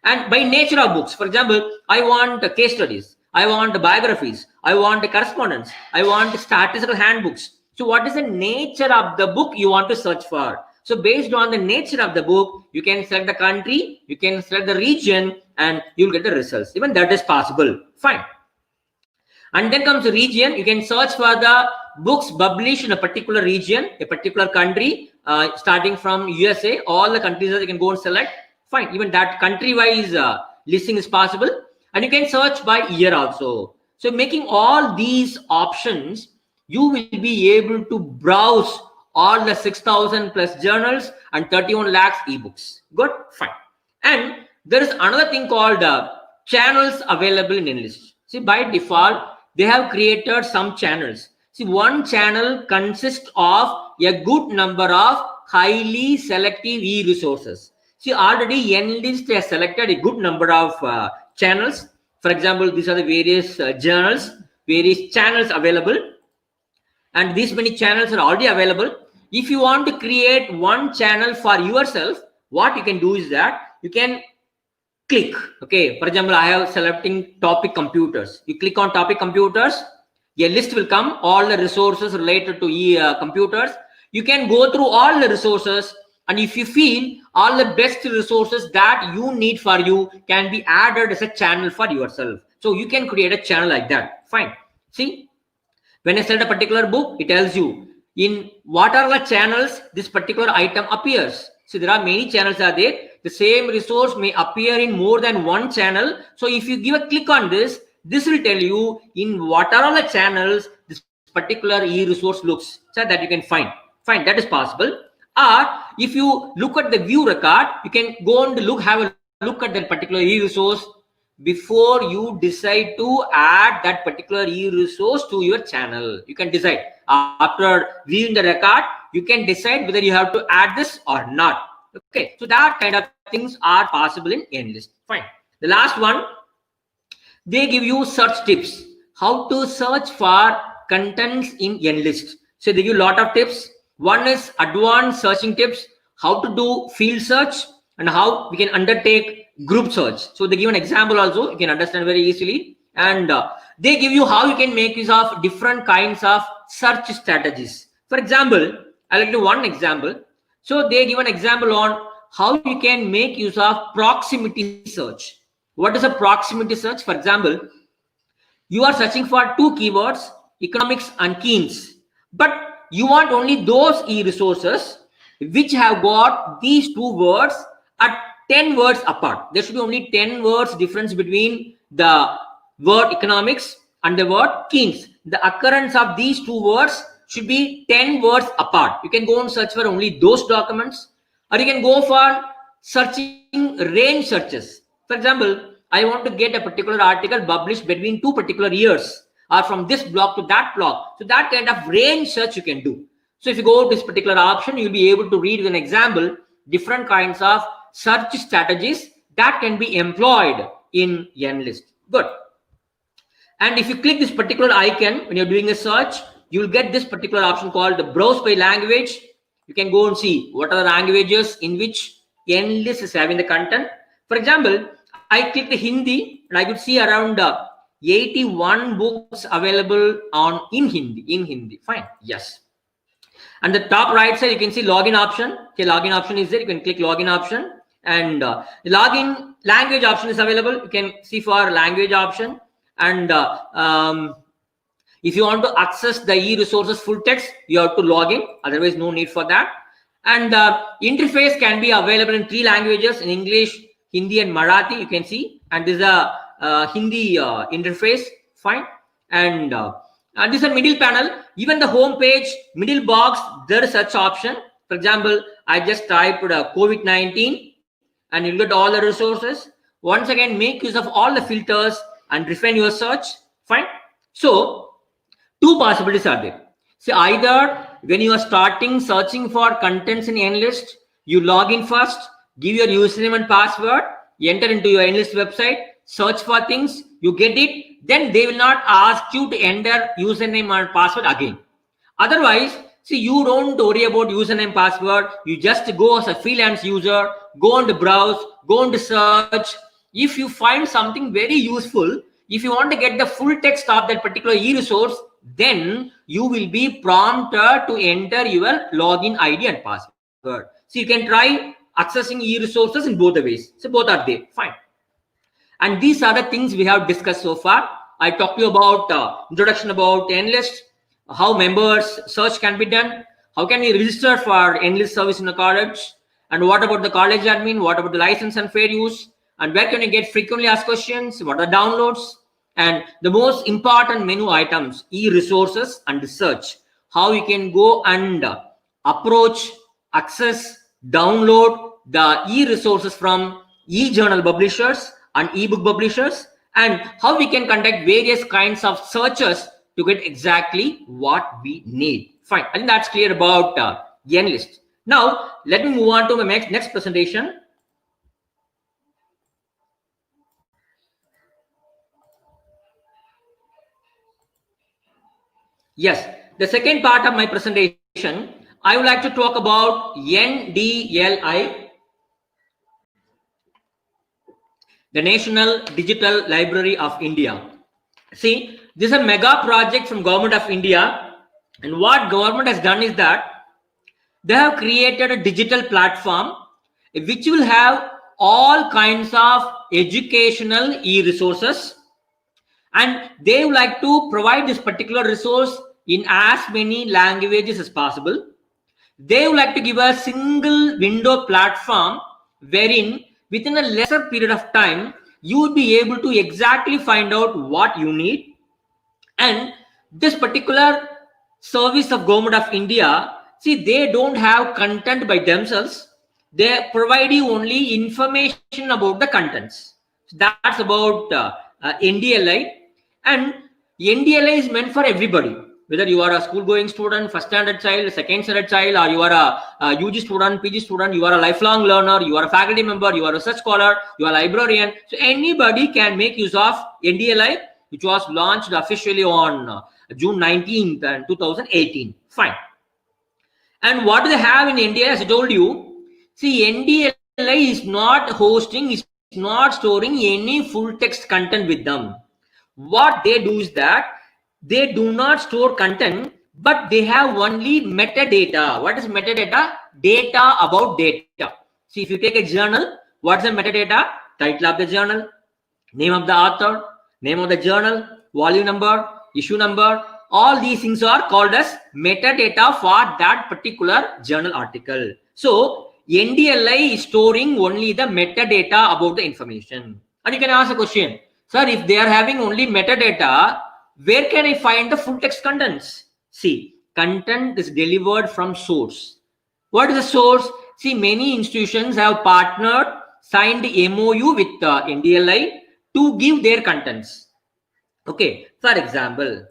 [SPEAKER 3] And by nature of books, for example, I want case studies, I want biographies, I want correspondence, I want statistical handbooks. So what is the nature of the book you want to search for? So based on the nature of the book, you can select the country, you can select the region, and you'll get the results. Even that is possible. Fine. And then comes the region. You can search for the books published in a particular region, a particular country, starting from USA, all the countries that you can go and select. Fine. Even that country-wise listing is possible. And you can search by year also. So making all these options, you will be able to browse all the 6,000 plus journals and 31 lakhs ebooks. Good, fine. And there is another thing called channels available in Enlist. See, by default, they have created some channels. See, one channel consists of a good number of highly selective e-resources. See, already Enlist has selected a good number of channels. For example, these are the various journals, various channels available. And these many channels are already available. If you want to create one channel for yourself, what you can do is that you can click. Okay, for example, I have selecting topic computers. You click on topic computers, a list will come, all the resources related to computers. You can go through all the resources, and if you feel all the best resources that you need for you can be added as a channel for yourself. So you can create a channel like that. Fine. See, when I select a particular book, it tells you in what are the channels this particular item appears. So there are many channels are there. The same resource may appear in more than one channel. So if you give a click on this, this will tell you in what are all the channels this particular e-resource looks, so that you can find. Fine, that is possible. Or if you look at the view record, you can go and have a look at that particular e-resource before you decide to add that particular e-resource to your channel. You can decide after viewing the record, you can decide whether you have to add this or not. Okay, so that kind of things are possible in Enlist. Fine. The last one, they give you search tips, how to search for contents in Enlist. So they give you a lot of tips. One is advanced searching tips. how to do field search, and how we can undertake group search. So they give an example also, you can understand very easily. And they give you how you can make use of different kinds of search strategies. For example, I'll give you one example. So they give an example on how you can make use of proximity search. What is a proximity search? For example, you are searching for two keywords, economics and Keynes, but you want only those e-resources which have got these two words at 10 words apart. There should be only 10 words difference between the word economics and the word Keynes. The occurrence of these two words should be 10 words apart. You can go and search for only those documents, or you can go for searching range searches. For example, I want to get a particular article published between two particular years, or from this block to that block. So that kind of range search you can do. So if you go to this particular option, you'll be able to read with an example different kinds of search strategies that can be employed in NList. Good. And if you click this particular icon when you're doing a search, you'll get this particular option called the browse by language. You can go and see what are the languages in which NList is having the content. For example, I click the Hindi and I could see around 81 books available in Hindi. Fine. Yes. And the top right side, you can see login option. Okay, login option is there. You can click login option, and the login language option is available. You can see for language option. And if you want to access the e-resources full text, you have to log in. Otherwise, no need for that. And interface can be available in 3 languages: in English, Hindi, and Marathi. You can see, and this is a Hindi interface. Fine. And this is a middle panel. Even the home page, middle box, there is such option. For example, I just typed COVID-19, and you'll get all the resources. Once again, make use of all the filters and refine your search. Fine. So 2 possibilities are there. See, either when you are starting searching for contents in NList, you log in first, give your username and password, enter into your NList website, search for things, you get it, then they will not ask you to enter username and password again. Otherwise, see, you don't worry about username password. You just go as a freelance user, go on the browse, go on the search. If you find something very useful, if you want to get the full text of that particular e-resource, then you will be prompted to enter your login ID and password. So you can try accessing e-resources in both the ways. So both are there. Fine. And these are the things we have discussed so far. I talked to you about introduction about NList, how members search can be done, how can we register for NList service in a college, and what about the college admin, what about the license and fair use, and where can you get frequently asked questions, what are the downloads, and the most important menu items, e-resources and the search, how you can go and approach, access, download the e-resources from e-journal publishers and e-book publishers, and how we can conduct various kinds of searches to get exactly what we need. Fine. I think that's clear about NList. Now, let me move on to my next presentation. Yes, the second part of my presentation, I would like to talk about NDLI, the National Digital Library of India. See, this is a mega project from Government of India, and what government has done is that they have created a digital platform which will have all kinds of educational e-resources, and they would like to provide this particular resource in as many languages as possible. They would like to give a single window platform wherein within a lesser period of time, you would be able to exactly find out what you need. And this particular service of Government of India, see, they don't have content by themselves. They provide you only information about the contents. So that's about NDLI. And NDLI is meant for everybody. Whether you are a school-going student, first standard child, second standard child, or you are a UG student, PG student, you are a lifelong learner, you are a faculty member, you are a research scholar, you are a librarian. So anybody can make use of NDLI, which was launched officially on June 19th, 2018. Fine. And what do they have in India? As I told you, See, NDLI is not hosting, is not storing any full text content with them. What they do is that they do not store content, but they have only metadata. What is metadata? Data about data. See, if you take a journal, what's the metadata? Title of the journal, name of the author, name of the journal, volume number, issue number. All these things are called as metadata for that particular journal article. So NDLI is storing only the metadata about the information. And you can ask a question, sir, if they are having only metadata, where can I find the full text contents? See, content is delivered from source. What is the source? See, many institutions have partnered, signed MOU with NDLI to give their contents. Okay, for example,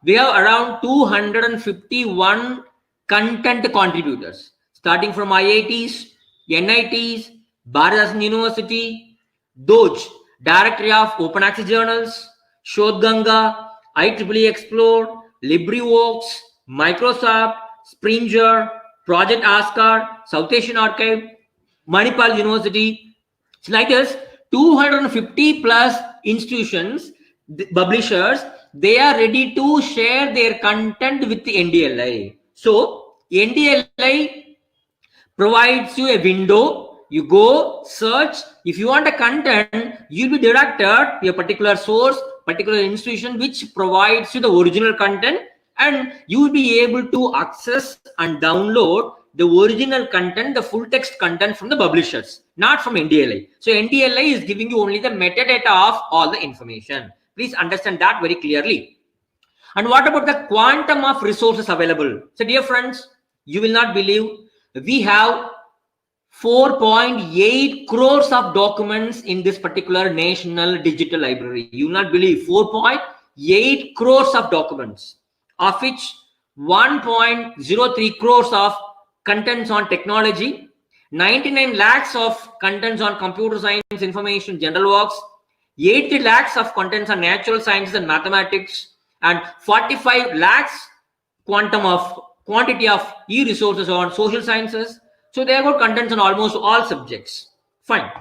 [SPEAKER 3] we have around 251 content contributors, starting from IITs, NITs, Bharat University, DOJ, Directory of Open Access Journals, Shodhganga, IEEE Explore, LibriVox, Microsoft, Springer, Project Oscar, South Asian Archive, Manipal University. It's like this, 250 plus institutions, publishers, they are ready to share their content with the NDLI. So NDLI provides you a window. You go search. If you want a content, you'll be directed to a particular source, particular institution which provides you the original content, and you will be able to access and download the original content, the full text content from the publishers, not from NDLI. So NDLI is giving you only the metadata of all the information. Please understand that very clearly. And what about the quantum of resources available? So dear friends, you will not believe, we have 4.8 crores of documents in this particular National Digital Library. You will not believe, 4.8 crores of documents, of which 1.03 crores of contents on technology, 99 lakhs of contents on computer science, information, general works, 80 lakhs of contents on natural sciences and mathematics, and 45 lakhs quantity of e-resources on social sciences. So they have got contents on almost all subjects. Fine.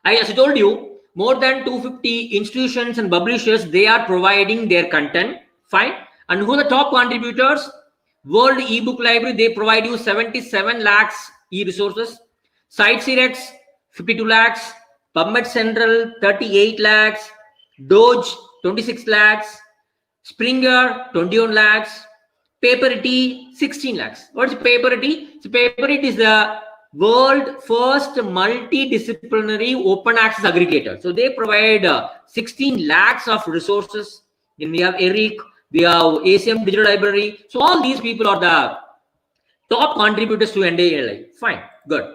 [SPEAKER 3] As I told you, more than 250 institutions and publishers, they are providing their content. Fine. And who are the top contributors? World eBook Library, they provide you 77 lakhs e-resources. CiteSeerX, 52 lakhs. PubMed Central, 38 lakhs. DOJ, 26 lakhs. Springer, 21 lakhs. Paperity, 16 lakhs. What is Paperity? So Paperity is the world first multidisciplinary open access aggregator. So they provide 16 lakhs of resources. Then we have ERIC, we have ACM Digital Library. So all these people are the top contributors to NDLI. Fine, good.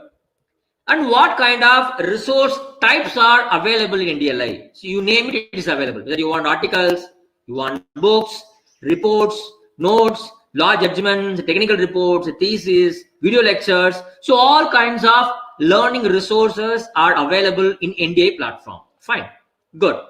[SPEAKER 3] And what kind of resource types are available in NDLI? So you name it, it is available. Whether you want articles, you want books, reports, notes, law judgments, technical reports, theses, video lectures. So all kinds of learning resources are available in NDI platform. Fine, good.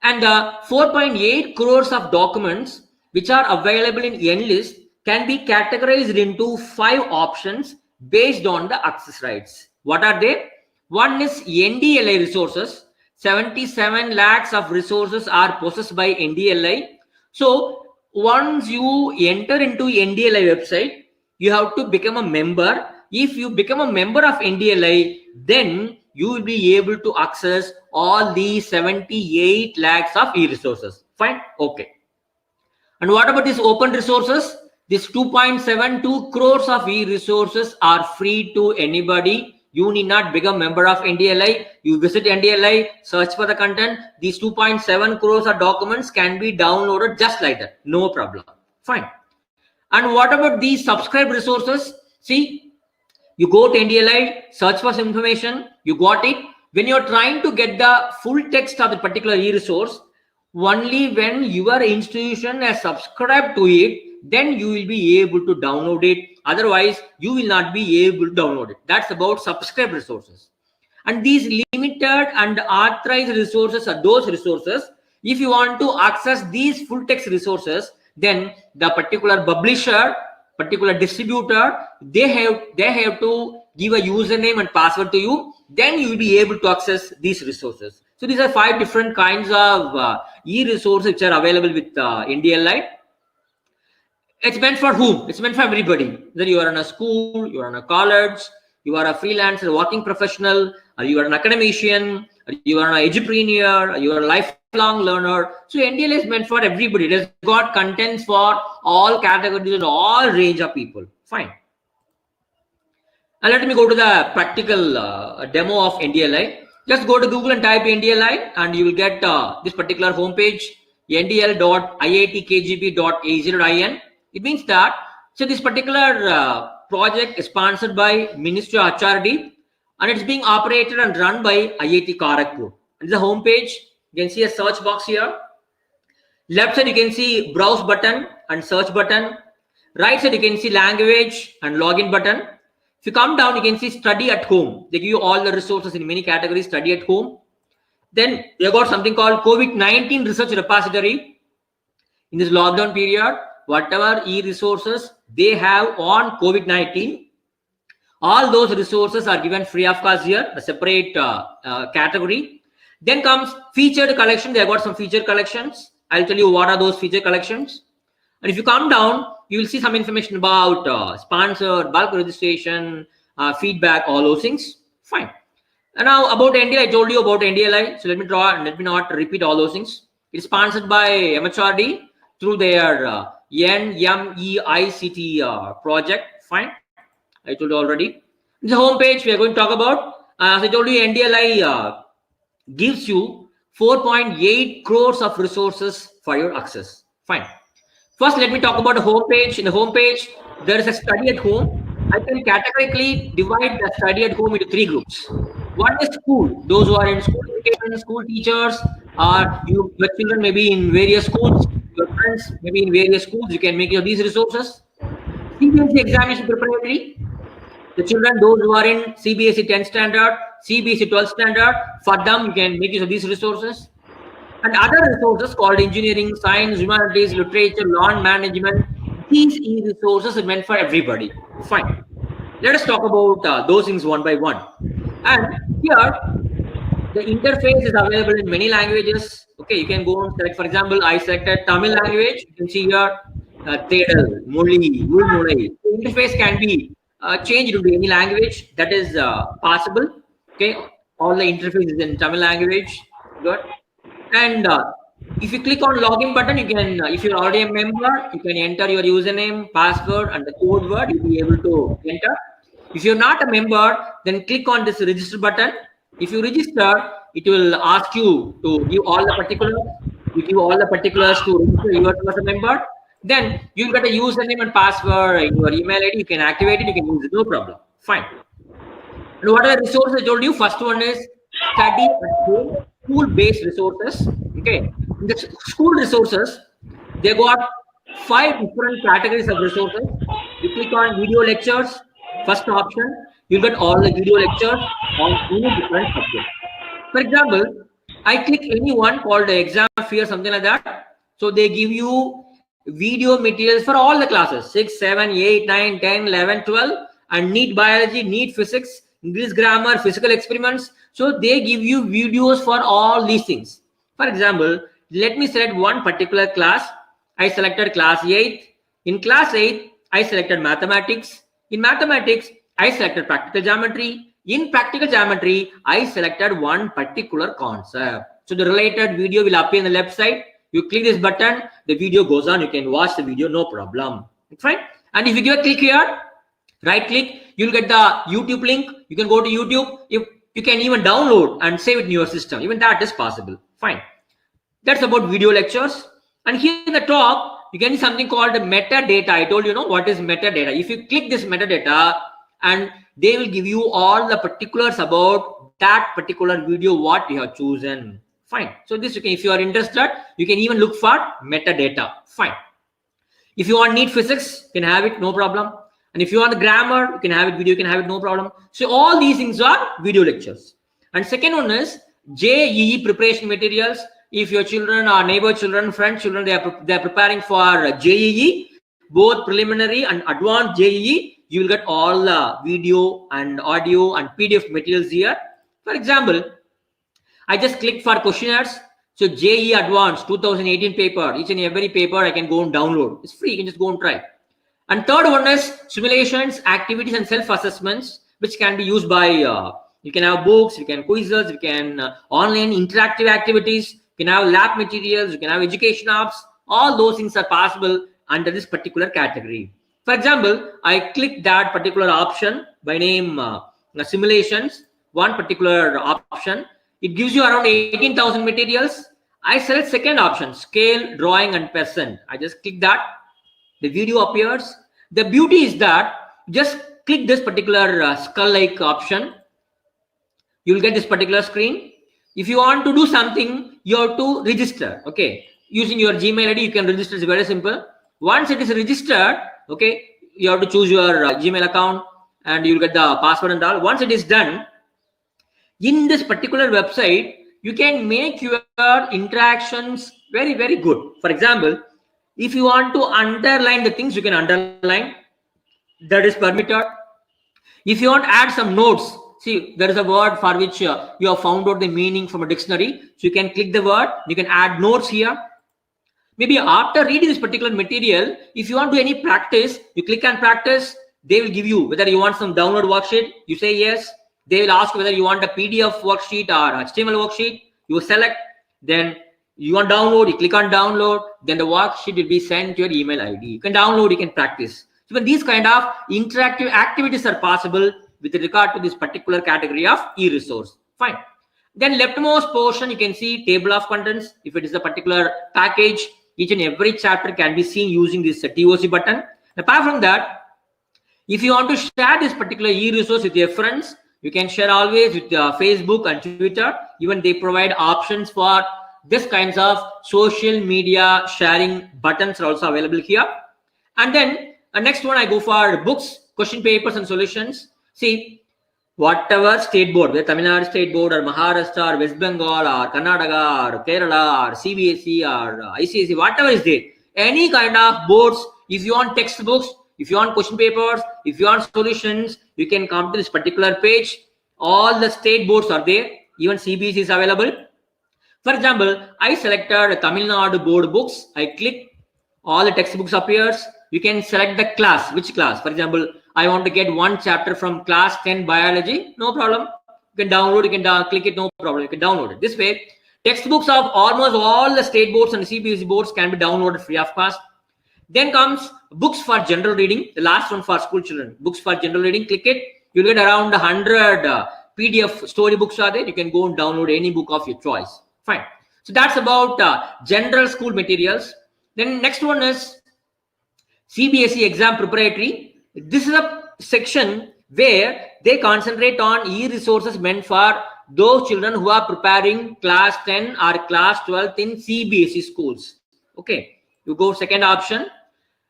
[SPEAKER 3] And 4.8 crores of documents which are available in NList can be categorized into 5 options based on the access rights. What are they? One is NDLI resources. 77 lakhs of resources are possessed by NDLI. So once you enter into NDLI website, you have to become a member. If you become a member of NDLI, then you will be able to access all these 78 lakhs of e-resources. Fine, okay. And what about these open resources? This 2.72 crores of e-resources are free to anybody. You need not become a member of NDLI. You visit NDLI, search for the content. These 2.7 crores of documents can be downloaded just like that. No problem. Fine. And what about these subscribed resources? See, you go to NDLI, search for some information, you got it. When you're trying to get the full text of the particular e-resource, only when your institution has subscribed to it, then you will be able to download it. Otherwise, you will not be able to download it. That's about subscribed resources. And these limited and authorized resources are those resources. If you want to access these full text resources, then the particular publisher particular distributor, they have to give a username and password to you. Then you will be able to access these resources. So these are 5 different kinds of e-resources which are available with NDLI. It's meant for whom? It's meant for everybody. Whether you are in a school, you are in a college, you are a freelancer, working professional, or you are an academician, or you are an edupreneur, or you are a lifelong learner. So NDLI is meant for everybody. It has got contents for all categories and all range of people. Fine. Now let me go to the practical demo of NDLI. Just go to Google and type NDLI and you will get this particular homepage, ndl.iitkgp.ac.in. It means that, so this particular project is sponsored by Ministry of HRD and it's being operated and run by IIT Kharagpur. And the homepage, you can see a search box here. Left side, you can see browse button and search button. Right side, you can see language and login button. If you come down, you can see study at home. They give you all the resources in many categories, study at home. Then they got something called COVID-19 research repository. In this lockdown period, whatever e-resources they have on COVID-19, all those resources are given free of cost here, a separate category. Then comes featured collection. They have got some featured collections. I'll tell you what are those featured collections. And if you come down, you will see some information about sponsored, bulk registration, feedback, all those things. Fine. And now about NDLI, I told you about NDLI. So let me not repeat all those things. It's sponsored by MHRD through their NMEICT project. Fine. I told you already. In the homepage, we are going to talk about, as I told you, NDLI gives you 4.8 crores of resources for your access. Fine. First, let me talk about the homepage. In the homepage, there is a study at home. I can categorically divide the study at home into 3 groups. One is school. Those who are in school education, school teachers, or your children may be in various schools. Your friends may be in various schools. You can make use of these resources. CBSE examination preparatory. The children, those who are in CBSE 10th standard, CBSE 12th standard, for them, you can make use of these resources. And other resources called engineering, science, humanities, literature, law and management. These e-resources are meant for everybody. Fine. Let us talk about those things one by one. And here, the interface is available in many languages. Okay, you can go and select, for example, I selected Tamil language. You can see here, Thedal, Moli, Ulmulai. The interface can be changed into any language. That is possible. Okay, all the interface is in Tamil language. Good. And if you click on login button, you can, if you're already a member, you can enter your username, password, and the code word. You'll be able to enter. If you're not a member, then click on this register button. If you register, it will ask you to give all the particulars. You give all the particulars to register yourself as a member. Then you'll get a username and password in your email ID. You can activate it. You can use it. No problem. Fine. And what are the resources I told you? First one is study at home, school-based resources. Okay. In the school resources, they got 5 different categories of resources. You click on video lectures. First option, you'll get all the video lectures on any different subject. For example, I click any one called the exam fear, something like that. So they give you video materials for all the classes, 6, 7, 8, 9, 10, 11, 12, and NEET biology, NEET physics, English grammar, physical experiments. So they give you videos for all these things. For example, let me select one particular class. I selected class 8. In class 8, I selected mathematics. In mathematics, I selected practical geometry. In practical geometry, I selected one particular concept. So the related video will appear on the left side. You click this button, the video goes on. You can watch the video, no problem. Fine. And if you give a click here, right click, you'll get the YouTube link. You can go to YouTube. You can even download and save it in your system. Even that is possible. Fine. That's about video lectures. And here in the top, you can see something called metadata. I told you, what is metadata. If you click this metadata, and they will give you all the particulars about that particular video, what you have chosen. Fine. So this, you can, if you are interested, you can even look for metadata. Fine. If you want NEET physics, you can have it, no problem. And if you want the grammar, you can have it video, you can have it, no problem. So all these things are video lectures. And second one is JEE preparation materials. If your children are neighbor children, friend children, they are preparing for JEE, both preliminary and advanced JEE, you will get all the video and audio and PDF materials here. For example, I just clicked for questionnaires. So JEE Advanced 2018 paper, each and every paper I can go and download. It's free, you can just go and try. And third one is simulations, activities, and self-assessments, which can be used by, you can have books, you can quizzes, you can online interactive activities, you can have lab materials, you can have education apps. All those things are possible under this particular category. For example, I click that particular option by name simulations, one particular option. It gives you around 18,000 materials. I select second option, scale, drawing, and percent. I just click that. The video appears. The beauty is that just click this particular skull-like option. You will get this particular screen. If you want to do something, you have to register. Okay, using your Gmail ID, you can register. It's very simple. Once it is registered, okay, you have to choose your Gmail account and you will get the password and all. Once it is done, in this particular website, you can make your interactions very, very good. For example, if you want to underline the things, you can underline. That is permitted. If you want to add some notes, see, there is a word for which you have found out the meaning from a dictionary. So you can click the word, you can add notes here. Maybe after reading this particular material, if you want to do any practice, you click on practice. They will give you whether you want some download worksheet. You say yes. They will ask whether you want a PDF worksheet or HTML worksheet. You select, then you want download, you click on download, then the worksheet will be sent to your email ID. You can download, you can practice. So when these kind of interactive activities are possible with regard to this particular category of e-resource. Fine. Then leftmost portion, you can see table of contents. If it is a particular package, each and every chapter can be seen using this TOC button. Apart from that, if you want to share this particular e-resource with your friends, you can share always with Facebook and Twitter. Even they provide options for this kinds of social media sharing buttons are also available here. And then next one, I go for books, question papers, and solutions. See, whatever state board, whether Tamil Nadu state board or Maharashtra or West Bengal or Karnataka or Kerala or CBSE or ICSE, whatever is there, any kind of boards, if you want textbooks, if you want question papers, if you want solutions, you can come to this particular page. All the state boards are there. Even CBSE is available. For example, I selected Tamil Nadu board books. I click, all the textbooks appears. You can select the class, which class. For example, I want to get one chapter from class 10 biology. No problem. You can download, you can click it, no problem. You can download it. This way, textbooks of almost all the state boards and CBSE boards can be downloaded free of cost. Then comes books for general reading, the last one for school children. Books for general reading, click it. You'll get around 100 PDF story books are there. You can go and download any book of your choice. Fine. So that's about general school materials. Then next one is CBSE exam preparatory. This is a section where they concentrate on e-resources meant for those children who are preparing class 10 or class 12 in CBSE schools. Okay. You go second option.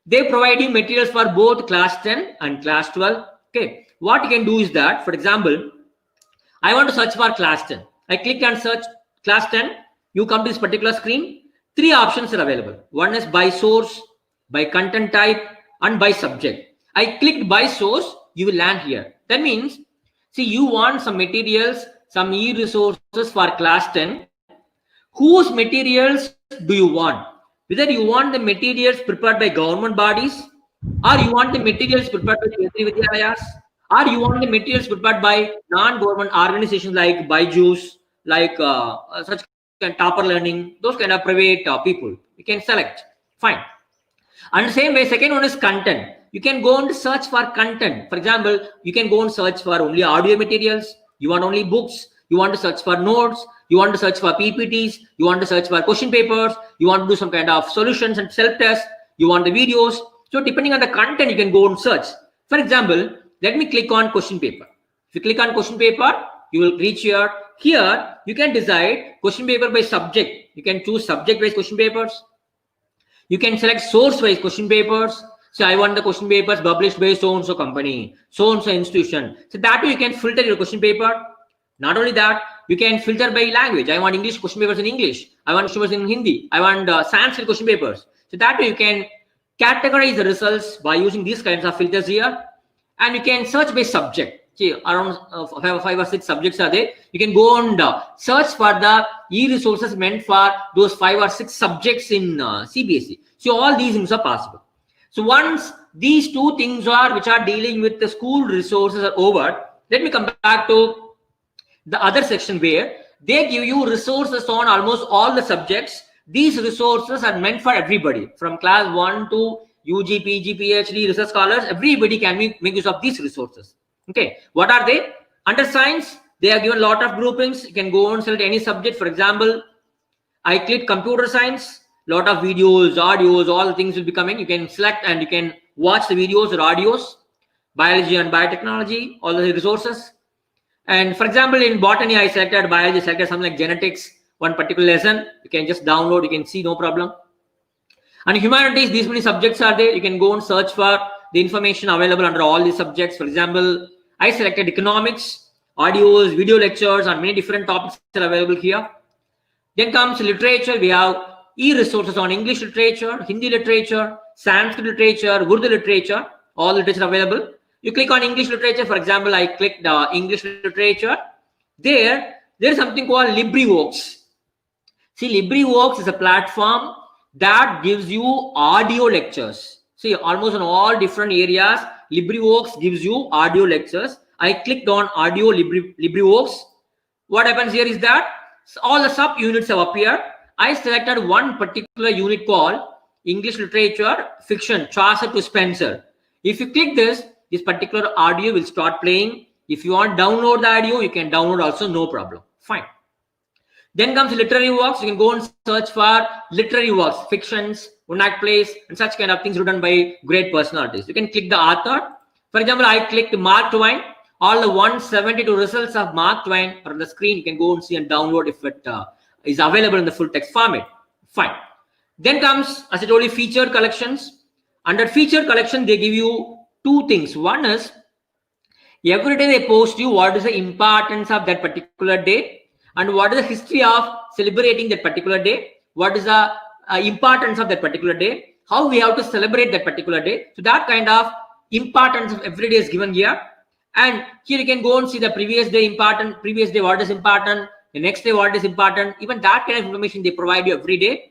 [SPEAKER 3] They provide you materials for both class 10 and class 12. Okay. What you can do is that, for example, I want to search for class 10. I click on search class 10. You come to this particular screen. Three options are available. One is by source, by content type, and by subject. I clicked by source. You will land here. That means, see, you want some materials, some e-resources for class 10. Whose materials do you want? Whether you want the materials prepared by government bodies, or you want the materials prepared by Kendriya Vidyalayas, or you want the materials prepared by non-government organizations like Byju's, like such Topper Learning, those kind of private people. You can select. Fine. And the same way, second one is content. You can go and search for content. For example, you can go and search for only audio materials. You want only books. You want to search for notes. You want to search for PPTs. You want to search for question papers. You want to do some kind of solutions and self-test. You want the videos. So depending on the content, you can go and search. For example, let me click on question paper. If you click on question paper, you will reach here. Here, you can decide question paper by subject. You can choose subject-wise question papers. You can select source-wise question papers. So I want the question papers published by so-and-so company, so-and-so institution. So that way you can filter your question paper. Not only that, you can filter by language. I want English question papers in English. I want question papers in Hindi. I want Sanskrit question papers. So that way you can categorize the results by using these kinds of filters here, and you can search by subject. See, around 5 or 6 subjects are there. You can go and search for the e-resources meant for those 5 or 6 subjects in CBSE. So all these things are possible. So once these two things which are dealing with the school resources are over, let me come back to the other section where they give you resources on almost all the subjects. These resources are meant for everybody from class 1 to UG, PG, PhD, research scholars. Everybody can make use of these resources. Okay, what are they? Under science, they are given a lot of groupings. You can go and select any subject. For example, I click computer science, lot of videos, audios, all the things will be coming. You can select and you can watch the videos or audios. Biology and biotechnology, all the resources. And for example, in botany, I selected biology, selected something like genetics, one particular lesson. You can just download, you can see, no problem. And humanities, these many subjects are there. You can go and search for the information available under all these subjects. For example, I selected economics, audios, video lectures, and many different topics are available here. Then comes literature. We have e-resources on English literature, Hindi literature, Sanskrit literature, Urdu literature, all literature available. You click on English literature. For example, I clicked English literature. There is something called LibriVox. See, LibriVox is a platform that gives you audio lectures. See, almost in all different areas, LibriVox gives you audio lectures. I clicked on audio LibriVox. What happens here is that all the sub units have appeared. I selected one particular unit called English literature fiction, Chaucer to Spencer. If you click this particular audio will start playing. If you want to download the audio, you can download also, no problem. Fine. Then comes literary works. You can go and search for literary works, fictions, one-act plays, and such kind of things written by great personalities. You can click the author. For example, I clicked Mark Twain. All the 172 results of Mark Twain are on the screen. You can go and see and download if it is available in the full text format. Fine. Then comes, as I told you, featured collections. Under featured collection, they give you two things. One is, every day they post you what is the importance of that particular day and what is the history of celebrating that particular day, what is the importance of that particular day, how we have to celebrate that particular day. So that kind of importance of every day is given here. And here you can go and see the previous day important, previous day what is important, the next day what is important. Even that kind of information they provide you every day.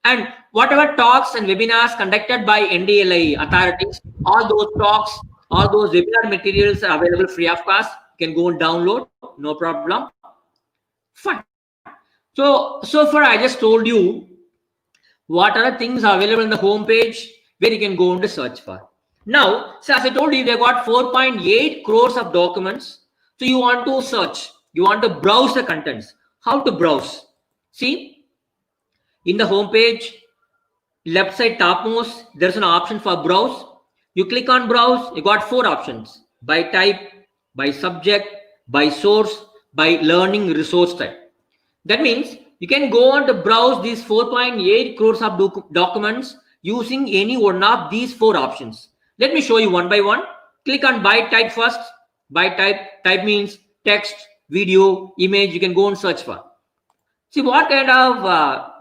[SPEAKER 3] And whatever talks and webinars conducted by NDLI authorities, all those talks, all those webinar materials are available free of cost. You can go and download, no problem. Fine. So far I just told you what are the things available in the home page where you can go and search for. Now, so as I told you, they got 4.8 crores of documents. So you want to search, you want to browse the contents. How to browse? See, in the home page, left side topmost, there's an option for browse. You click on browse, you got 4 options: by type, by subject, by source, by learning resource type. That means you can go on to browse these 4.8 crores of documents using any one of these 4 options. Let me show you one by one. Click on by type first. By type means text, video, image. You can go and search for. See what kind of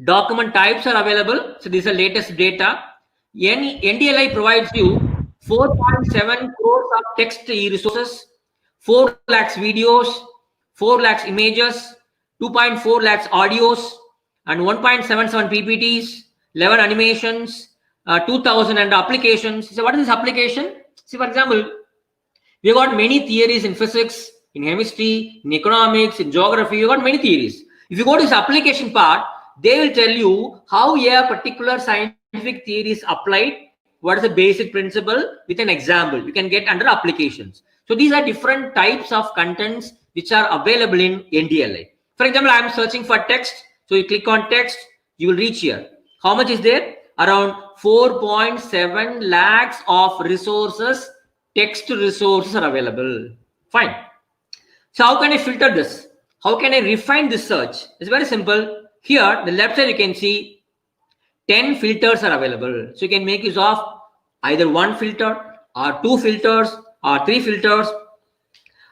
[SPEAKER 3] document types are available. So these are latest data. NDLI provides you 4.7 crores of text e-resources, 4 lakhs videos, 4 lakhs images, 2.4 lakhs audios, and 1.77 PPTs, 11 animations, 2,000 and applications. So what is this application? See, for example, we got many theories in physics, in chemistry, in economics, in geography. You got many theories. If you go to this application part, they will tell you how a particular scientific theory is applied, what is the basic principle with an example. You can get under applications. So these are different types of contents which are available in NDLI. For example, I am searching for text. So you click on text, you will reach here. How much is there? Around 4.7 lakhs of resources, text resources are available. Fine. So how can I filter this? How can I refine this search? It's very simple. Here, the left side, you can see 10 filters are available. So you can make use of either one filter or 2 filters or 3 filters,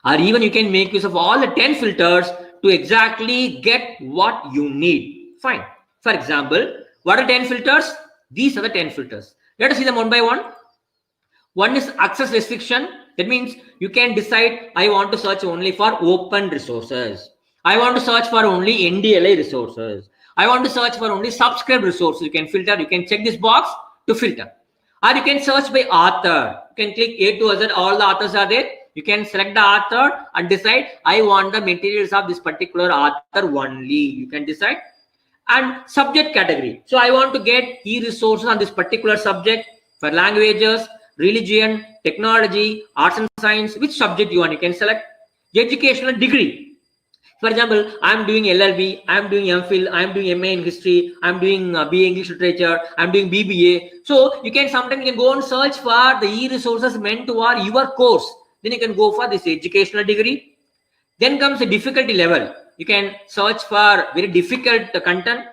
[SPEAKER 3] or even you can make use of all the 10 filters to exactly get what you need. Fine. For example, what are 10 filters? These are the 10 filters. Let us see them one by one. One is access restriction. That means you can decide, I want to search only for open resources. I want to search for only NDLA resources. I want to search for only subscribed resources. You can filter. You can check this box to filter. Or you can search by author. You can click A to Z. All the authors are there. You can select the author and decide, I want the materials of this particular author only. You can decide. And subject category. So I want to get e-resources on this particular subject for languages, religion, technology, arts and science. Which subject you want? You can select. Educational degree. For example, I'm doing LLB, I'm doing MPhil, I'm doing MA in history, I'm doing BA English literature, I'm doing BBA. So you can sometimes go and search for the e-resources meant to your course. Then you can go for this educational degree. Then comes the difficulty level. You can search for very difficult content,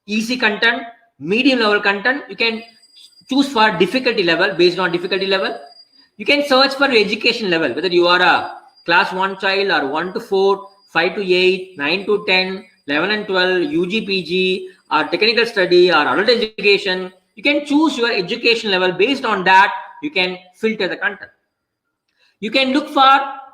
[SPEAKER 3] easy content, medium level content. You can choose for difficulty level based on difficulty level. You can search for education level, whether you are a class 1 child or 1 to 4, 5 to 8, 9 to 10, 11 and 12, UG, PG, or technical study or adult education. You can choose your education level. Based on that, you can filter the content. You can look for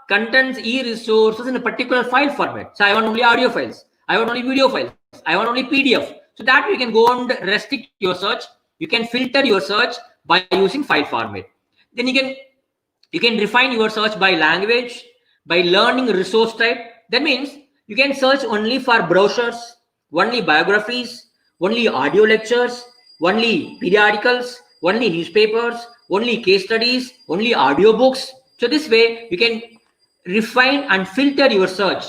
[SPEAKER 3] contents, e-resources in a particular file format. So I want only audio files. I want only video files. I want only PDF. So that you can go and restrict your search. You can filter your search by using file format. Then you can refine your search by language, by learning resource type. That means you can search only for brochures, only biographies, only audio lectures, only periodicals, only newspapers, only case studies, only audio books. So this way you can refine and filter your search.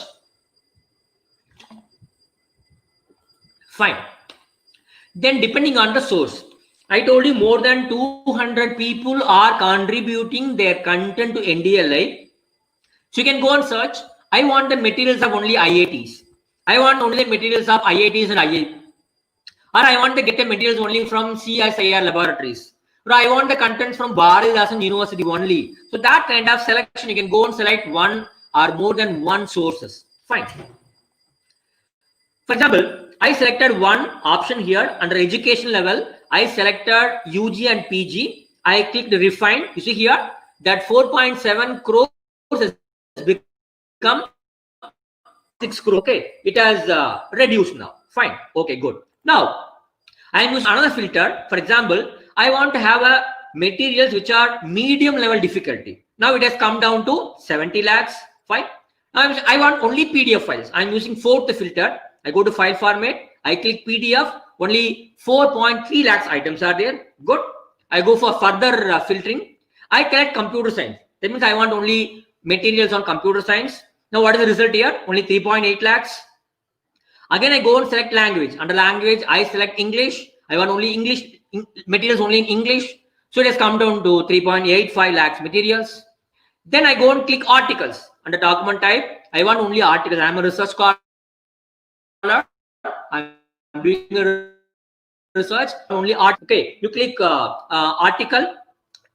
[SPEAKER 3] Fine. Then depending on the source, I told you more than 200 people are contributing their content to NDLI. So you can go and search. I want the materials of only IITs. I want only the materials of IITs and IIT. Or I want to get the materials only from CSIR laboratories. Or I want the contents from Bharathidasan University only. So that kind of selection, you can go and select one or more than one sources. Fine. For example, I selected one option here under education level. I selected UG and PG. I clicked refine. You see here that 4.7 crores has become 6 crore. Okay, it has reduced now. Fine. Okay, good. Now I am using another filter. For example, I want to have a materials which are medium level difficulty. Now it has come down to 70 lakhs. Fine. Now I want only PDF files. I am using fourth filter. I go to file format. I click PDF. Only 4.3 lakhs items are there. Good. I go for further filtering. I select computer science. That means I want only materials on computer science. Now what is the result here? Only 3.8 lakhs. Again, I go and select language. Under language, I select English. I want only English materials only in English. So it has come down to 3.85 lakhs materials. Then I go and click articles. Under document type, I want only articles. I am a research scholar. I'm doing a research only art. Okay, you click article.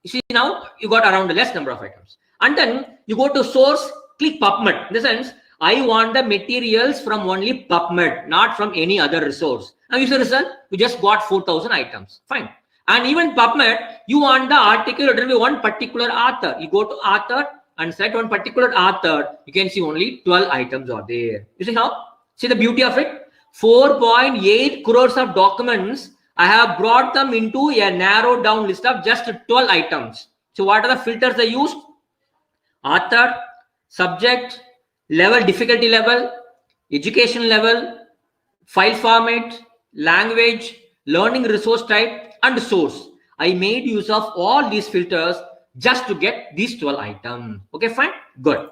[SPEAKER 3] You see now you got around the less number of items. And then you go to source, click PubMed. In the sense, I want the materials from only PubMed, not from any other resource. Now you see the result, you just got 4,000 items. Fine. And even PubMed, you want the article written by one particular author. You go to author and select one particular author. You can see only 12 items are there. You see now? See the beauty of it? 4.8 crores of documents. I have brought them into a narrowed down list of just 12 items. So what are the filters I used? Author, subject, level, difficulty level, education level, file format, language, learning resource type, and source. I made use of all these filters just to get these 12 items. Okay, fine, good.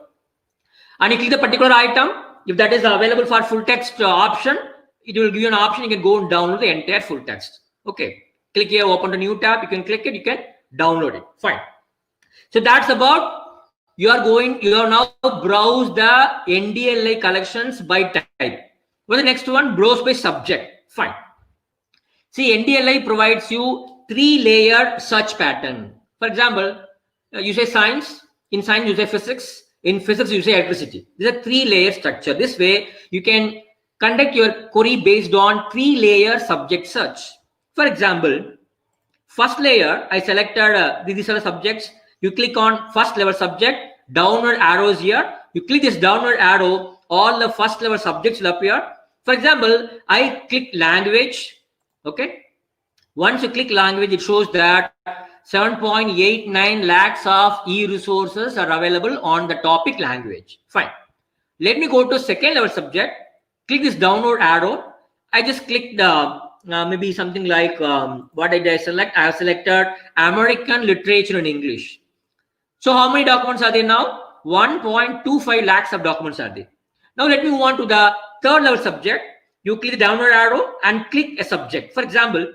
[SPEAKER 3] And you click the particular item. If that is available for full text option, it will give you an option. You can go and download the entire full text. Okay, click here, open the new tab. You can click it, you can download it. Fine. So that's about. You are now browse the NDLI collections by type. Well, the next one, browse by subject. Fine. See, NDLI provides you 3-layer search pattern. For example, you say science. In science, you say physics. In physics, you say electricity. This is a 3-layer structure. This way, you can conduct your query based on 3-layer subject search. For example, First layer, I selected these are the subjects. You click on first level subject, downward arrows here. You click this downward arrow, all the first level subjects will appear. For example, I click language. Okay. Once you click language, it shows that 7.89 lakhs of e-resources are available on the topic language. Fine. Let me go to second level subject. Click this downward arrow. I just clicked maybe something like what did I select? I have selected American literature in English. So how many documents are there now? 1.25 lakhs of documents are there. Now let me move on to the third level subject. You click the downward arrow and click a subject. For example,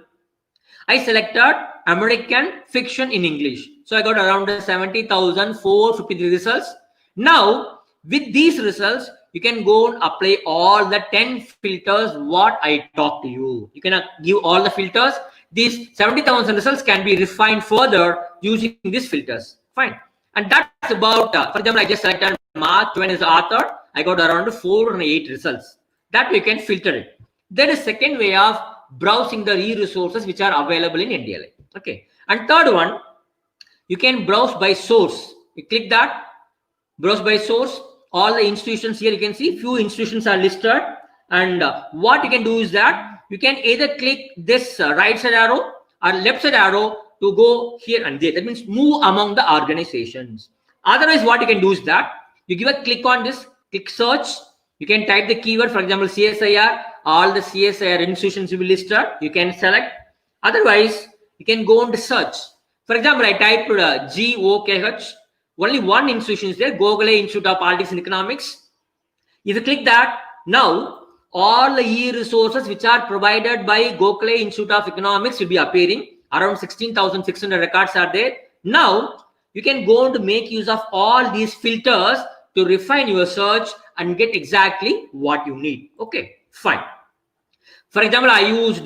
[SPEAKER 3] I selected American fiction in English. So I got around 70,453 results. Now with these results, you can go and apply all the 10 filters what I talked to you. You can give all the filters. These 70,000 results can be refined further using these filters. Fine. And that's about, for example, I just selected Mark Twain as the author. I got around 408 results. That way you can filter it. There is second way of browsing the e-resources which are available in NDLI. Okay. And third one, you can browse by source. You click that, browse by source. All the institutions here, you can see few institutions are listed. And what you can do is that you can either click this right side arrow or left side arrow to go here and there. That means move among the organizations. Otherwise, what you can do is that you give a click on this, click search. You can type the keyword, for example, CSIR. All the CSIR institutions will be listed. You can select. Otherwise, you can go on to search. For example, I typed GOKH. Only one institution is there, Gokhale Institute of Politics and Economics. If you click that, now all the e-resources which are provided by Gokhale Institute of Economics will be appearing. Around 16,600 records are there. Now you can go on to make use of all these filters to refine your search and get exactly what you need. Okay, fine. For example, I used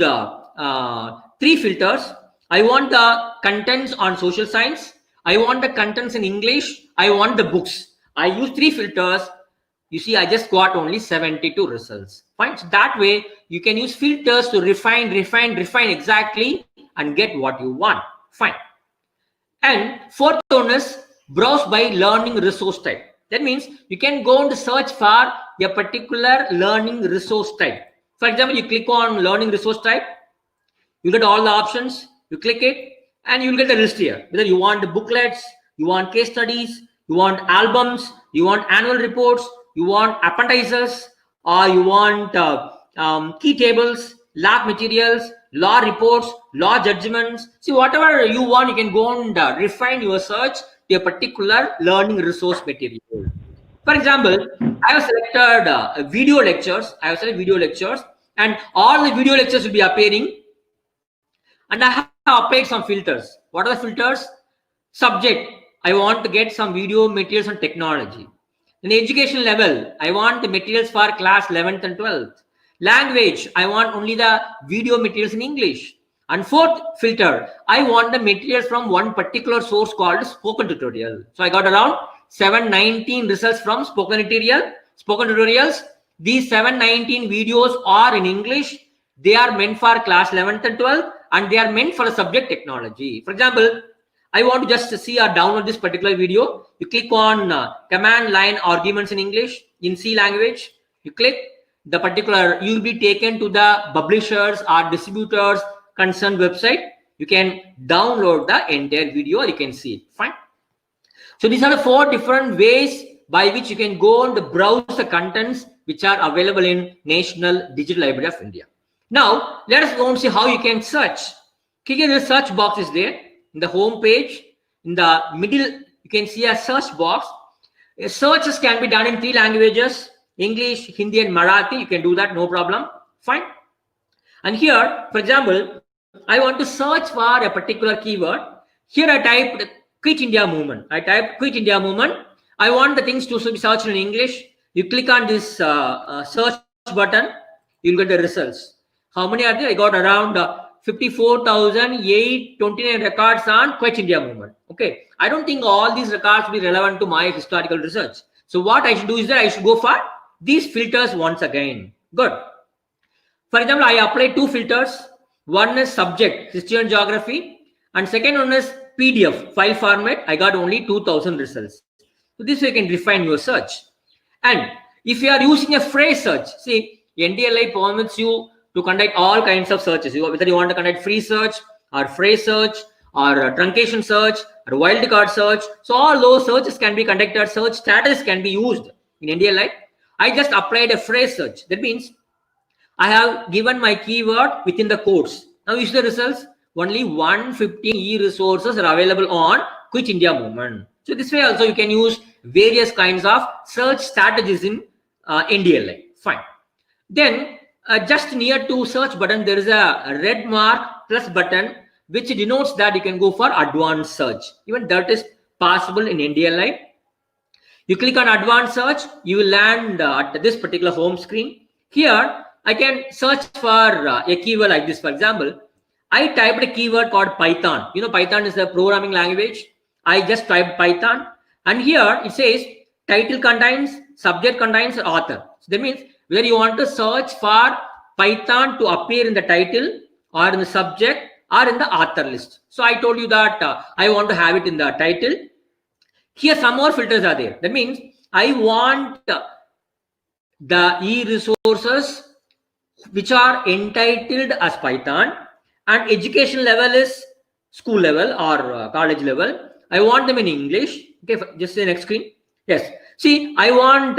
[SPEAKER 3] 3 filters. I want the contents on social science. I want the contents in English. I want the books. I use 3 filters. You see, I just got only 72 results. Fine. So that way, you can use filters to refine exactly and get what you want. Fine. And fourth one is browse by learning resource type. That means you can go on to search for a particular learning resource type. For example, you click on learning resource type. You get all the options. You click it. And you'll get the list here. Whether you want booklets, you want case studies, you want albums, you want annual reports, you want appendices, or you want key tables, lab materials, law reports, law judgments. See, whatever you want, you can go and refine your search to a particular learning resource material. For example, I have selected video lectures. I have selected video lectures, and all the video lectures will be appearing. And I have applied some filters. What are the filters? Subject, I want to get some video materials on technology. In education level, I want the materials for class 11th and 12th. Language, I want only the video materials in English. And fourth filter, I want the materials from one particular source called spoken tutorial. So I got around 719 results from spoken tutorials. These 719 videos are in English. They are meant for class 11th and 12th. And they are meant for a subject technology. For example, I want to just see or download this particular video. You click on command line arguments in English in C language. You click the particular, you will be taken to the publishers or distributors concerned website. You can download the entire video or you can see it. Fine. So these are the 4 different ways by which you can go and browse the contents which are available in National Digital Library of India. Now, let us go and see how you can search. Click on the search box is there. In the home page, in the middle, you can see a search box. Searches can be done in 3 languages, English, Hindi, and Marathi. You can do that, no problem. Fine. And here, for example, I want to search for a particular keyword. Here I typed Quit India Movement. I typed Quit India Movement. I want the things to be searched in English. You click on this search button, you'll get the results. How many are there? I got around 54,829 records on Quit India Movement. Okay. I don't think all these records will be relevant to my historical research. So what I should do is that I should go for these filters once again. Good. For example, I applied 2 filters. One is subject, history and geography. And second one is PDF file format. I got only 2000 results. So this way you can refine your search. And if you are using a phrase search, see, NDLI permits you to conduct all kinds of searches. Whether you want to conduct free search or phrase search or truncation search or wildcard search. So all those searches can be conducted. Search status can be used in NDLI. I just applied a phrase search. That means I have given my keyword within the codes. Now you see the results. Only 115 e-resources are available on Quit India Movement. So this way also you can use various kinds of search strategies in NDLI. Fine. Then just near to search button, there is a red mark plus button which denotes that you can go for advanced search. Even that is possible in NDLI. You click on advanced search, you will land at this particular home screen. Here, I can search for a keyword like this. For example, I typed a keyword called Python. You know, Python is a programming language. I just typed Python. And here it says title contains, subject contains, author. So that means whether you want to search for Python to appear in the title or in the subject or in the author list. So I told you that I want to have it in the title. Here some more filters are there. That means I want the e-resources which are entitled as Python and education level is school level or college level. I want them in English. Okay, just the next screen. Yes. See, I want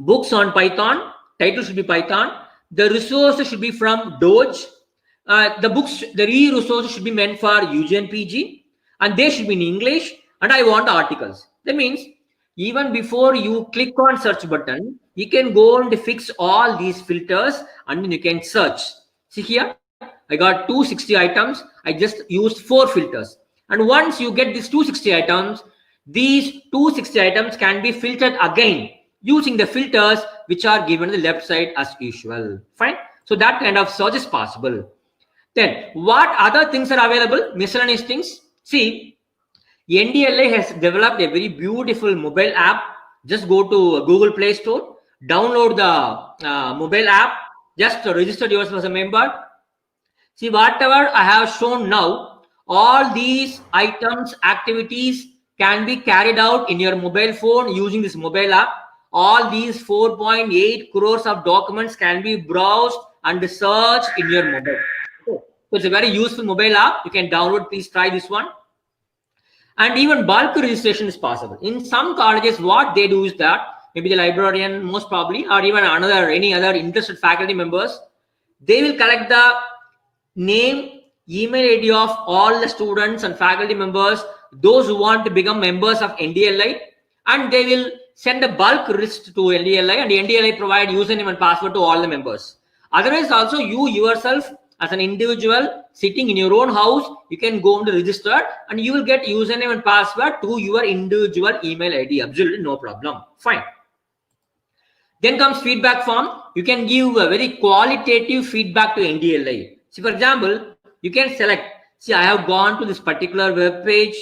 [SPEAKER 3] books on Python. Title should be Python. The resources should be from Doge. The books, the e-resources should be meant for UG and PG, and they should be in English. And I want articles. That means even before you click on search button, you can go and fix all these filters and then you can search. See here, I got 260 items. I just used 4 filters. And once you get these 260 items, these 260 items can be filtered again using the filters which are given on the left side as usual. Fine. So that kind of search is possible. Then what other things are available? Miscellaneous things. See, NDLI has developed a very beautiful mobile app. Just go to Google Play Store, download the mobile app, just register yourself as a member. See, whatever I have shown now, all these items, activities can be carried out in your mobile phone using this mobile app. All these 4.8 crores of documents can be browsed and searched in your mobile. So it's a very useful mobile app. You can download. Please try this one. And even bulk registration is possible. In some colleges, what they do is that maybe the librarian, most probably, or even any other interested faculty members, they will collect the name, email ID of all the students and faculty members, those who want to become members of NDLI, and they will send a bulk list to NDLI, and NDLI provide username and password to all the members. Otherwise, also you yourself as an individual sitting in your own house, you can go and register and you will get username and password to your individual email ID. Absolutely no problem. Fine. Then comes feedback form. You can give a very qualitative feedback to NDLI. See, for example, you can select, see, I have gone to this particular web page.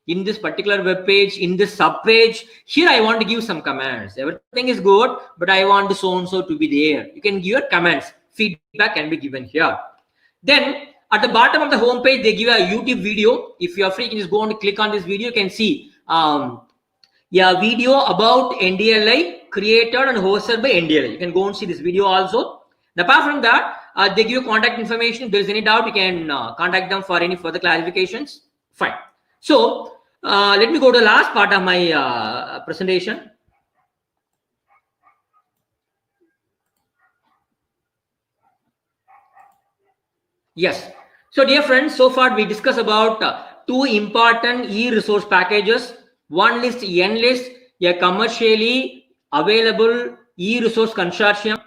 [SPEAKER 3] In this particular web page, in this sub page, here I want to give some commands. Everything is good, but I want so and so to be there. You can give your comments. Feedback can be given here. Then at the bottom of the home page, they give a YouTube video. If you are free, you can just go and click on this video. You can see a video about NDLI created and hosted by NDLI. You can go and see this video also. And apart from that, they give you contact information. If there is any doubt, you can contact them for any further clarifications. Fine. So let me go to the last part of my presentation. Yes. So dear friends, so far we discussed about 2 important e-resource packages. One list, N-list, a commercially available e-resource consortium.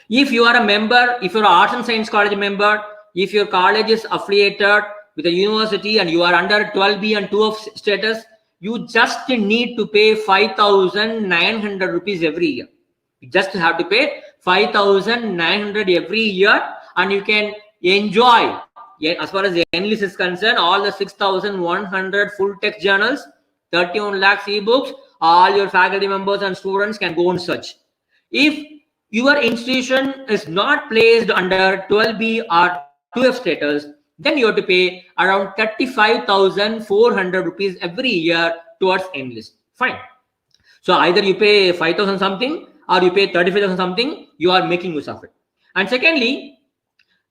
[SPEAKER 3] If you are a member, if you're an Arts and Science College member, if your college is affiliated with a university and you are under 12B and 2F status, you just need to pay 5,900 rupees every year. You just have to pay 5,900 every year and you can enjoy, as far as the N-list is concerned, all the 6,100 full text journals, 31 lakhs ebooks, all your faculty members and students can go and search. If your institution is not placed under 12B or 2F status, then you have to pay around 35,400 rupees every year towards Enlist. Fine. So either you pay 5,000 something or you pay 35,000 something, you are making use of it. And secondly,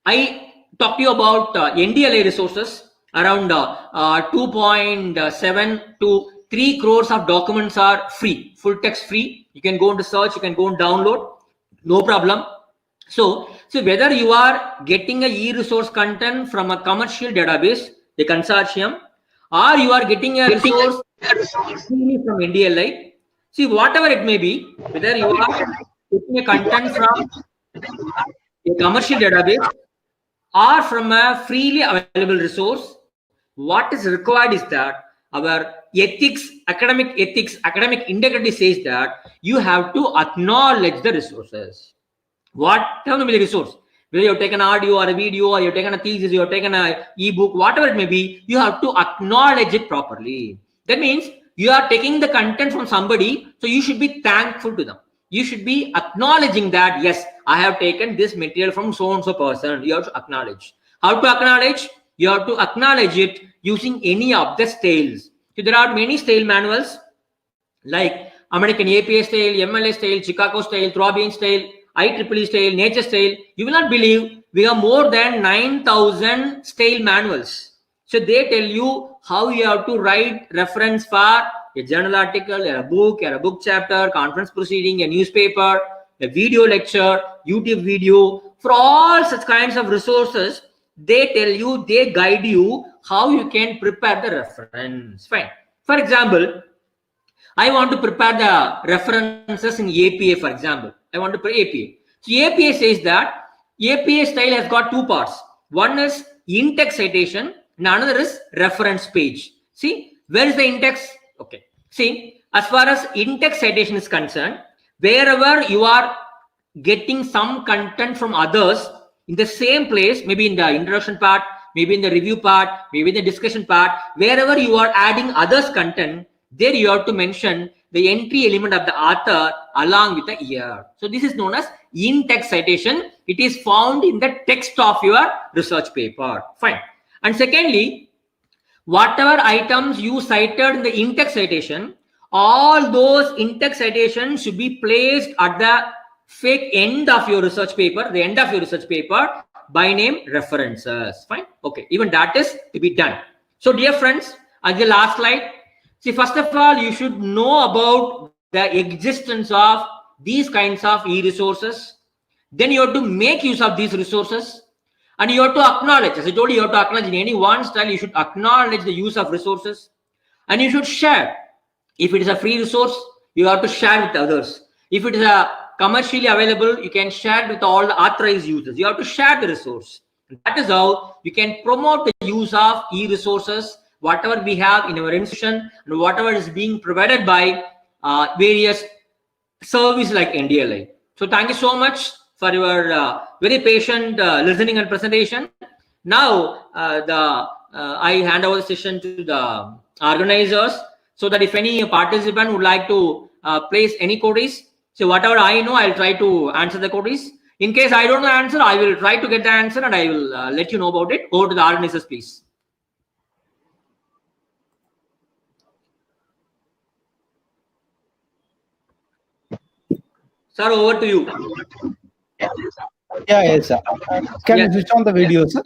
[SPEAKER 3] I talk to you about NDLA resources. Around 2.7 to 3 crores of documents are free, full text free. You can go into search, you can go and download, no problem. So whether you are getting a e-resource content from a commercial database, the consortium, or you are getting a resource freely from NDLA, see, whatever it may be, whether you are getting a content from a commercial database or from a freely available resource, what is required is that our ethics, academic integrity says that you have to acknowledge the resources. What tell me the resource? Whether you've taken audio or a video, or you've taken a thesis, you've taken an ebook, whatever it may be, you have to acknowledge it properly. That means you are taking the content from somebody, so you should be thankful to them. You should be acknowledging that, yes, I have taken this material from so and so person. You have to acknowledge. How to acknowledge? You have to acknowledge it using any of the styles. So there are many style manuals like American APA style, MLA style, Chicago style, Throbbing style, IEEE style, Nature style. You will not believe we have more than 9,000 style manuals. So they tell you how you have to write reference for a journal article, a book chapter, conference proceeding, a newspaper, a video lecture, YouTube video. For all such kinds of resources, they tell you, they guide you how you can prepare the reference. Fine. For example, I want to prepare the references in APA, for example. I want to prepare APA. So APA says that APA style has got two parts. One is in-text citation and another is reference page. See, where is the in-text? Okay. See, as far as in-text citation is concerned, wherever you are getting some content from others in the same place, maybe in the introduction part, maybe in the review part, maybe in the discussion part, wherever you are adding others' content, there you have to mention the entry element of the author along with the year. So this is known as in-text citation. It is found in the text of your research paper. Fine. And secondly, whatever items you cited in the in-text citation, all those in-text citations should be placed at the fake end of your research paper, the end of your research paper, by name references. Fine. Okay. Even that is to be done. So dear friends, at the last slide, see, first of all, you should know about the existence of these kinds of e-resources. Then you have to make use of these resources. And you have to acknowledge, as I told you, you have to acknowledge in any one style, you should acknowledge the use of resources. And you should share. If it is a free resource, you have to share with others. If it is a commercially available, you can share it with all the authorized users. You have to share the resource. That is how you can promote the use of e-resources, whatever we have in our institution and whatever is being provided by various services like NDLA. So thank you so much for your very patient listening and presentation. Now I hand over the session to the organizers, so that if any participant would like to place any queries, so whatever I know, I'll try to answer the queries. In case I don't know the answer, I will try to get the answer and I will let you know about it. Over to the organizers, please. Sir, over to you.
[SPEAKER 4] Yeah, yes, sir. Can you switch on the video, sir?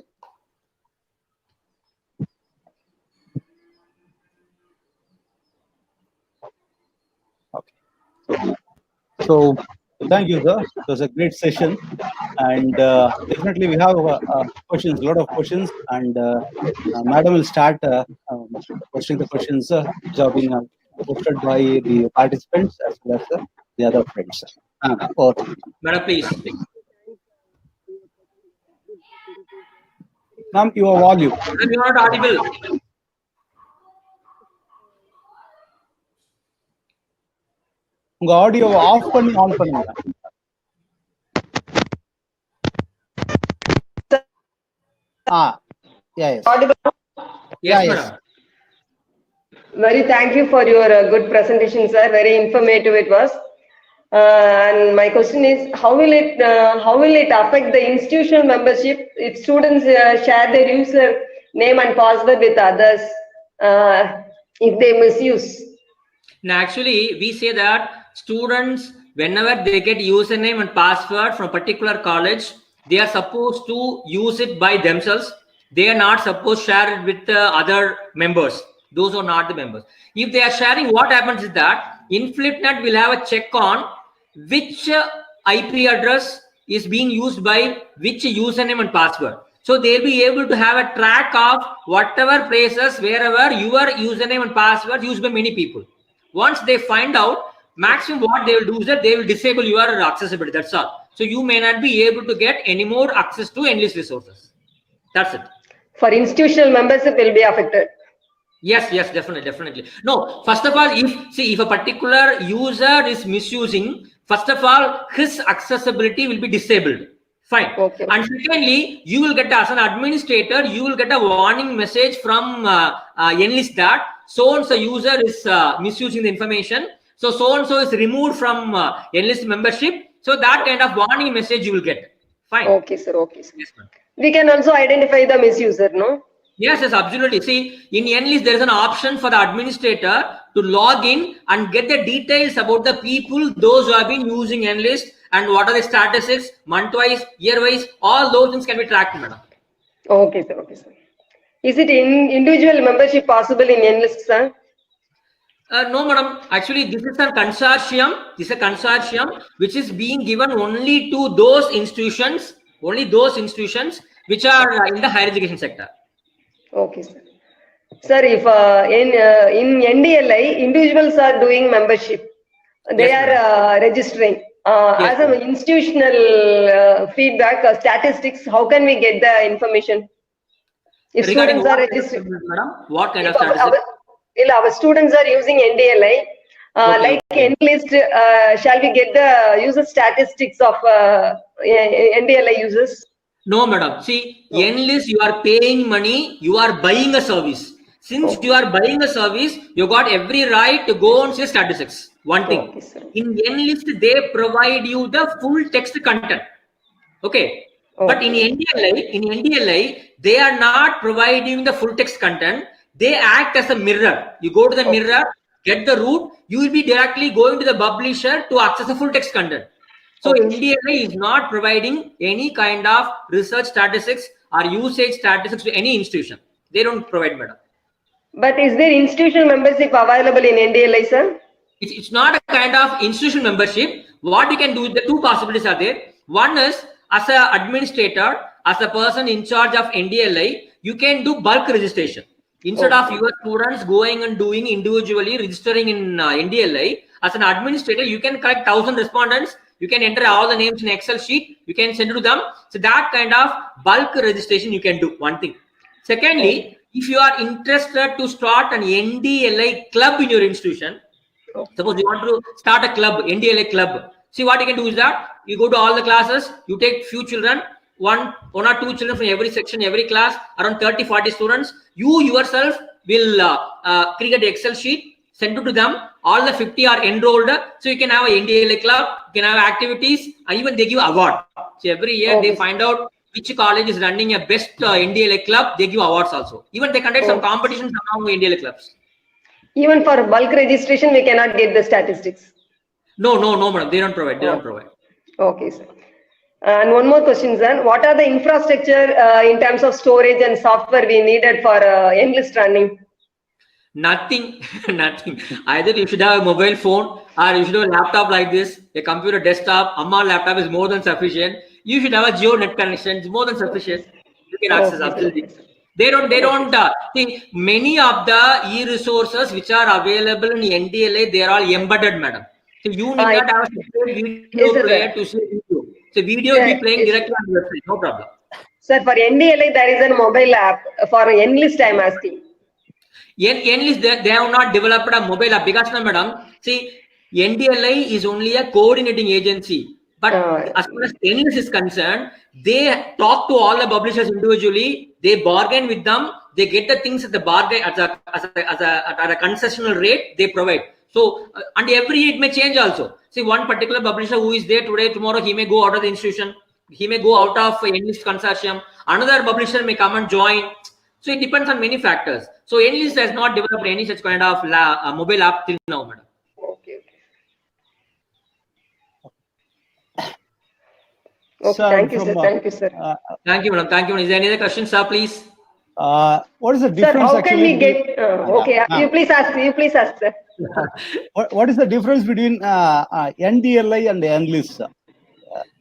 [SPEAKER 4] Okay. So, thank you, sir. It was a great session, and definitely we have questions, a lot of questions, and Madam will start posting the questions, which are being posted by the participants as well as the other friends.
[SPEAKER 3] Madam, please.
[SPEAKER 4] Ma'am, your volume.
[SPEAKER 3] You are not audible.
[SPEAKER 4] உங்க audio of பண்ணி on பண்ணுங்க. Yes.
[SPEAKER 2] Audible?
[SPEAKER 3] Yes, madam.
[SPEAKER 2] Very thank you for your good presentation, sir. Very informative it was. And my question is, how will it affect the institutional membership if students share their user name and password with others if they misuse?
[SPEAKER 3] Now, actually, we say that students, whenever they get username and password from a particular college, they are supposed to use it by themselves. They are not supposed to share it with other members. Those are not the members. If they are sharing, what happens is that InflipNet will have a check on which IP address is being used by which username and password. So they'll be able to have a track of whatever places, wherever your username and password used by many people. Once they find out, maximum what they will do is that they will disable your accessibility. That's all. So you may not be able to get any more access to endless resources. That's it.
[SPEAKER 2] For institutional membership will be affected.
[SPEAKER 3] Yes, definitely. No, first of all, if a particular user is misusing, first of all, his accessibility will be disabled. Fine.
[SPEAKER 2] Okay.
[SPEAKER 3] And secondly, you will get, as an administrator, you will get a warning message from Enlist that so-and-so user is misusing the information. So-and-so is removed from Enlist membership. So that kind of warning message you will get. Fine.
[SPEAKER 2] Okay, sir. Okay, sir.
[SPEAKER 3] Yes, ma'am.
[SPEAKER 2] We can also identify the misuser, no?
[SPEAKER 3] Yes, absolutely. See, in Enlist, there is an option for the administrator to log in and get the details about the people, those who have been using Enlist, and what are the statistics, month-wise, year-wise, all those things can be tracked, madam.
[SPEAKER 2] Okay, sir. Okay, sir. Is it individual membership possible in Enlist, sir?
[SPEAKER 3] No, madam. Actually, this is a consortium. This is a consortium which is being given only to those institutions, which are in the higher education sector.
[SPEAKER 2] Okay, sir. Sir, if in NDLI, individuals are doing membership, they are registering. As an institutional feedback, statistics, how can we get the information? If
[SPEAKER 3] Regarding
[SPEAKER 2] students are registering,
[SPEAKER 3] madam, what kind of statistics?
[SPEAKER 2] Our students are using NDLI, like Enlist, shall we get the user statistics of NDLI users?
[SPEAKER 3] No, madam. See, Enlist, you are paying money, you are buying a service. Since you are buying a service, you got every right to go and see statistics. One thing.
[SPEAKER 2] Okay,
[SPEAKER 3] in Enlist, they provide you the full text content. Okay. But in NDLI, they are not providing the full text content. They act as a mirror. You go to the mirror, get the root, you will be directly going to the publisher to access the full text content. So NDLI is not providing any kind of research statistics or usage statistics to any institution. They don't provide, madam.
[SPEAKER 2] But is there institutional membership available in NDLI, sir?
[SPEAKER 3] It's not a kind of institutional membership. What you can do, the two possibilities are there. One is, as an administrator, as a person in charge of NDLI, you can do bulk registration. Instead of your students going and doing individually registering in NDLI, as an administrator, you can collect 1,000 respondents. You can enter all the names in Excel sheet. You can send it to them. So that kind of bulk registration you can do. One thing. Secondly, if you are interested to start an NDLI club in your institution, suppose you want to start a club, NDLI club. See, what you can do is that you go to all the classes, you take few children, one or two children from every section, every class, around 30-40 students. You yourself will create the Excel sheet, send it to them. All the 50 are enrolled, so you can have an NDLI club, you can have activities, and even they give award. So every year they find out which college is running a best NDLI club. They give awards also. Even they conduct some competitions among NDLI clubs.
[SPEAKER 2] Even for bulk registration, we cannot get the statistics.
[SPEAKER 3] No, madam. They don't provide. They don't provide.
[SPEAKER 2] Okay, sir. And one more question, sir. What are the infrastructure in terms of storage and software we needed for Enlist running?
[SPEAKER 3] Nothing. Either you should have a mobile phone or you should have a laptop like this, a computer desktop. Amma laptop is more than sufficient. You should have a Geo net connection. It's more than sufficient. You can access absolutely. They don't think many of the e-resources which are available in NDLI, they are all embedded, madam. So you need not have a video player to see video. So video will be playing directly on the website, no problem.
[SPEAKER 2] Sir, for NDLI, there is a mobile app. For Enlist, I am asking.
[SPEAKER 3] Enlist, they have not developed a mobile app because, madam, see, NDLI is only a coordinating agency. But as far as Enlist is concerned, they talk to all the publishers individually. They bargain with them. They get the things at the bargain at a concessional rate. They provide. So and every year it may change also. See, one particular publisher who is there today, tomorrow he may go out of the institution. He may go out of Enlist consortium. Another publisher may come and join. So it depends on many factors. So Enlist has not developed any such kind of mobile app till now, madam.
[SPEAKER 2] Okay. Okay,
[SPEAKER 4] Sir,
[SPEAKER 2] thank you, sir.
[SPEAKER 4] from,
[SPEAKER 2] Thank you, sir.
[SPEAKER 3] Thank you, madam. Thank you. Is there any other question, sir, please?
[SPEAKER 4] What is the
[SPEAKER 2] Sir,
[SPEAKER 4] difference
[SPEAKER 2] how can we
[SPEAKER 4] actually?
[SPEAKER 2] get? Okay, you please ask. You please ask, sir.
[SPEAKER 4] What is the difference between NDLI and Enlist?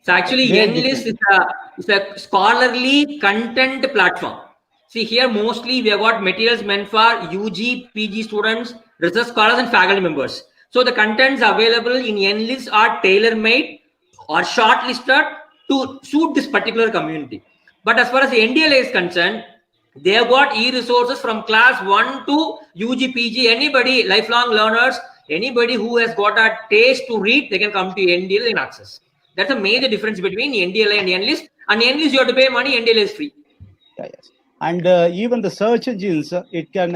[SPEAKER 3] So actually,
[SPEAKER 4] Very
[SPEAKER 3] Enlist is a scholarly content platform. See here, mostly we have got materials meant for UG, PG students, research scholars, and faculty members. So the contents available in Enlist are tailor-made or shortlisted to suit this particular community. But as far as the NDLA is concerned, they have got e-resources from class 1 to UG, PG. Anybody, lifelong learners, anybody who has got a taste to read, they can come to NDLA and access. That's a major difference between NDLA and Enlist. And Enlist, you have to pay money, NDLA is free.
[SPEAKER 4] Yeah, yes. And even the search engines, it can,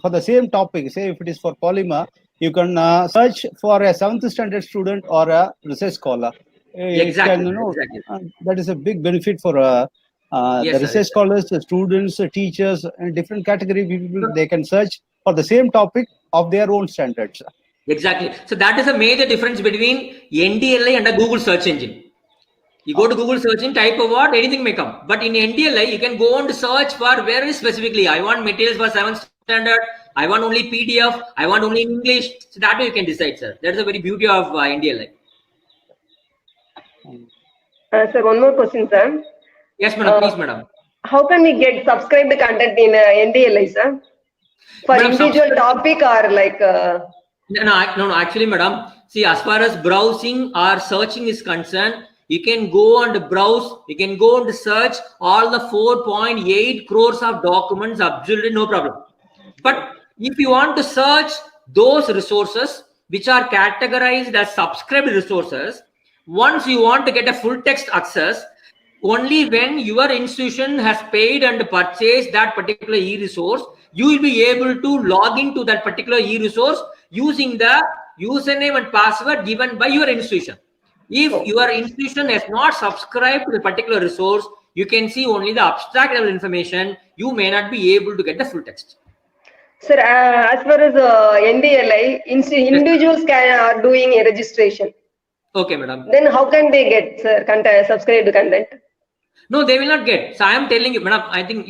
[SPEAKER 4] for the same topic, say if it is for polymer, you can search for a 7th standard student or a research scholar.
[SPEAKER 3] Exactly.
[SPEAKER 4] Exactly. That is a big benefit for
[SPEAKER 3] Yes,
[SPEAKER 4] the research
[SPEAKER 3] sir.
[SPEAKER 4] scholars, the students, teachers, and different category people. They can search for the same topic of their own standards.
[SPEAKER 3] Exactly. So that is a major difference between NDLA and a Google search engine. You go to Google search engine, type a word, anything may come. But in NDLA, you can go and search for very specifically, I want materials for 7th standard, I want only PDF, I want only English. So that way you can decide, sir. That's the very beauty of NDLA.
[SPEAKER 2] Sir, one more question, sir.
[SPEAKER 3] Yes, madam. Please, madam.
[SPEAKER 2] How can we get subscribed content in NDLA, sir? For
[SPEAKER 3] Madam,
[SPEAKER 2] individual topic or like?
[SPEAKER 3] No. Actually, madam, see, as far as browsing or searching is concerned, you can go and browse, you can go and search all the 4.8 crores of documents, absolutely no problem. But if you want to search those resources which are categorized as subscribed resources, once you want to get a full text access, only when your institution has paid and purchased that particular e-resource, you will be able to log into that particular e-resource using the username and password given by your institution. If your institution has not subscribed to the particular resource, you can see only the abstract level information. You may not be able to get the full text.
[SPEAKER 2] Sir, as far as NDLI, individuals are doing a registration.
[SPEAKER 3] Okay, madam.
[SPEAKER 2] Then how can they get, sir, subscribe to content?
[SPEAKER 3] No, they will not get. So I am telling you, madam, I think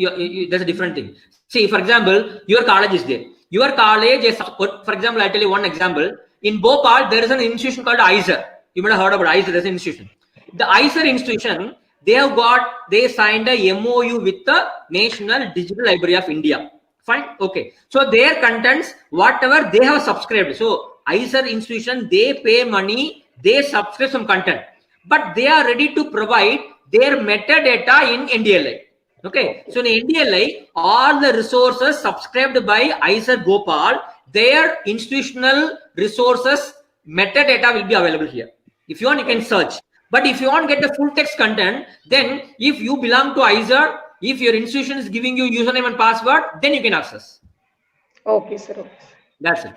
[SPEAKER 3] that's a different thing. See, for example, your college is there. Your college is, for example, I tell you one example. In Bhopal, there is an institution called ISER. You might have heard about ISER as an institution. The ISER institution, they signed a MOU with the National Digital Library of India. Fine. Okay. So their contents, whatever they have subscribed. So ISER institution, they pay money, they subscribe some content, but they are ready to provide their metadata in NDLI. Okay. So in NDLI, all the resources subscribed by ISER Bhopal, their institutional resources metadata will be available here. If you want, you can search. But if you want to get the full text content, then if you belong to ISER, if your institution is giving you username and password, then you can access.
[SPEAKER 2] Okay, sir. Okay.
[SPEAKER 3] That's it.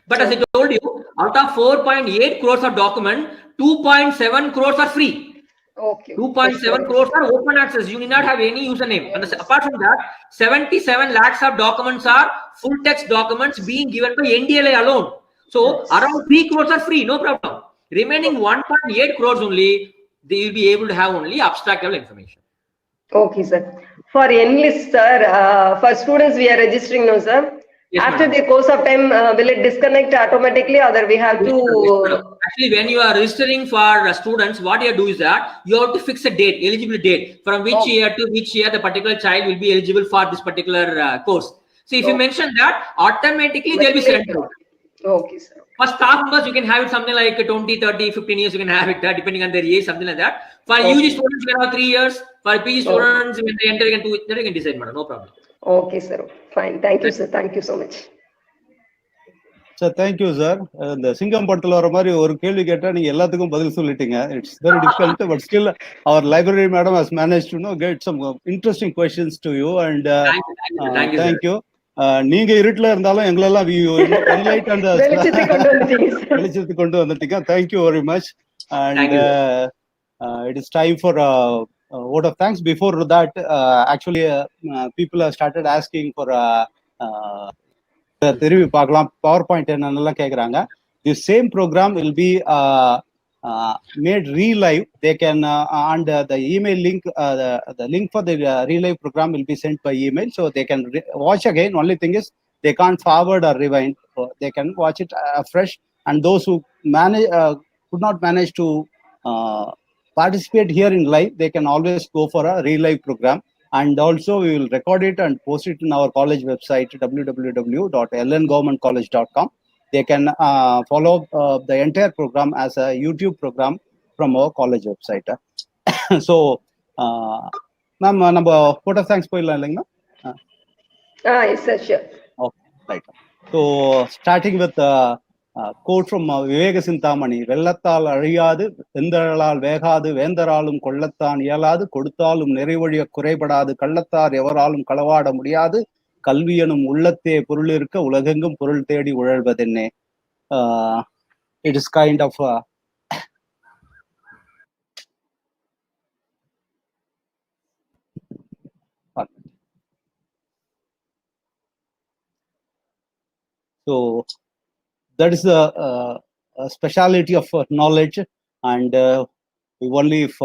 [SPEAKER 3] But as I told you, out of 4.8 crores of document, 2.7 crores are free.
[SPEAKER 2] Okay.
[SPEAKER 3] 2.7 crores are open access. You need not have any username. And apart from that, 77 lakhs of documents are full text documents being given by NDLA alone. So around 3 crores are free, no problem. Remaining 1.8 crores only, they will be able to have only abstract level information.
[SPEAKER 2] Okay, sir. For Enlist, sir, for students we are registering now, sir.
[SPEAKER 3] Yes,
[SPEAKER 2] after the course of time, will it disconnect automatically, or we have to?
[SPEAKER 3] Actually, when you are registering for students, what you do is that you have to fix a date, eligibility date, from which year to which year the particular child will be eligible for this particular course. So if you mention that, automatically they'll be selected.
[SPEAKER 2] Okay, sir.
[SPEAKER 3] For staff members, you can have it something like 20, 30, 15 years, you can have it depending on their age, something like that. For UG students, you can have 3 years. For PG students, when they enter, you can 2 years, you can decide, madam, no problem.
[SPEAKER 2] Okay, sir. Fine. Thank you, sir. Thank you so much.
[SPEAKER 4] Sir, thank you, sir. The Singam Pattal வர மாதிரி ஒரு கேள்வி கேட்டா நீங்க எல்லாத்துக்கும் பதில் சொல்லிட்டீங்க. It's very difficult, but still our library madam has managed to get some interesting questions to you, and thank you. நீங்க இருட்டுல இருந்தாலும் எங்களெல்லாம்
[SPEAKER 2] வெளிச்சத்துக்கு கொண்டு வந்துட்டீங்க sir.
[SPEAKER 4] வெளிச்சத்துக்கு கொண்டு வந்துட்டீங்க. Thank you very much.
[SPEAKER 3] Thank
[SPEAKER 4] And
[SPEAKER 3] you.
[SPEAKER 4] it is time for a vote of thanks. Before that, actually, people have started asking for திரும்பி பார்க்கலாம், பவர் பாயிண்ட் என்னென்னலாம் கேட்குறாங்க. The same program will be made relive. They can and the email link, the link for the relive program will be sent by email, so they can watch again. Only thing is they can't forward or rewind. So they can watch it fresh. And those who could not manage to participate here in live, they can always go for a relive program. And also we will record it and post it in our college website, www.lngovernmentcollege.com. They can follow the entire program as a YouTube program from our college website. So, ma'am, number vote of thanks போயிடலாம் இல்லைங்களா?
[SPEAKER 2] Yes sir, sure.
[SPEAKER 4] Okay, right. So, starting with quote from விவேக சிந்தாமணி. வெள்ளத்தால் அழியாது, வெந்தழலால் வேகாது, வேந்தராலும் கொள்ளத்தான் இயலாது, கொடுத்தாலும் நிறைவழிய குறைபடாது, கள்ளத்தார் எவராலும் களவாட முடியாது, கல்வி எனும் உள்ளத்தே பொருள் இருக்க உலகெங்கும் பொருள் தேடி உழல்வதென்னே. It is kind of so that is the speciality of knowledge. And only if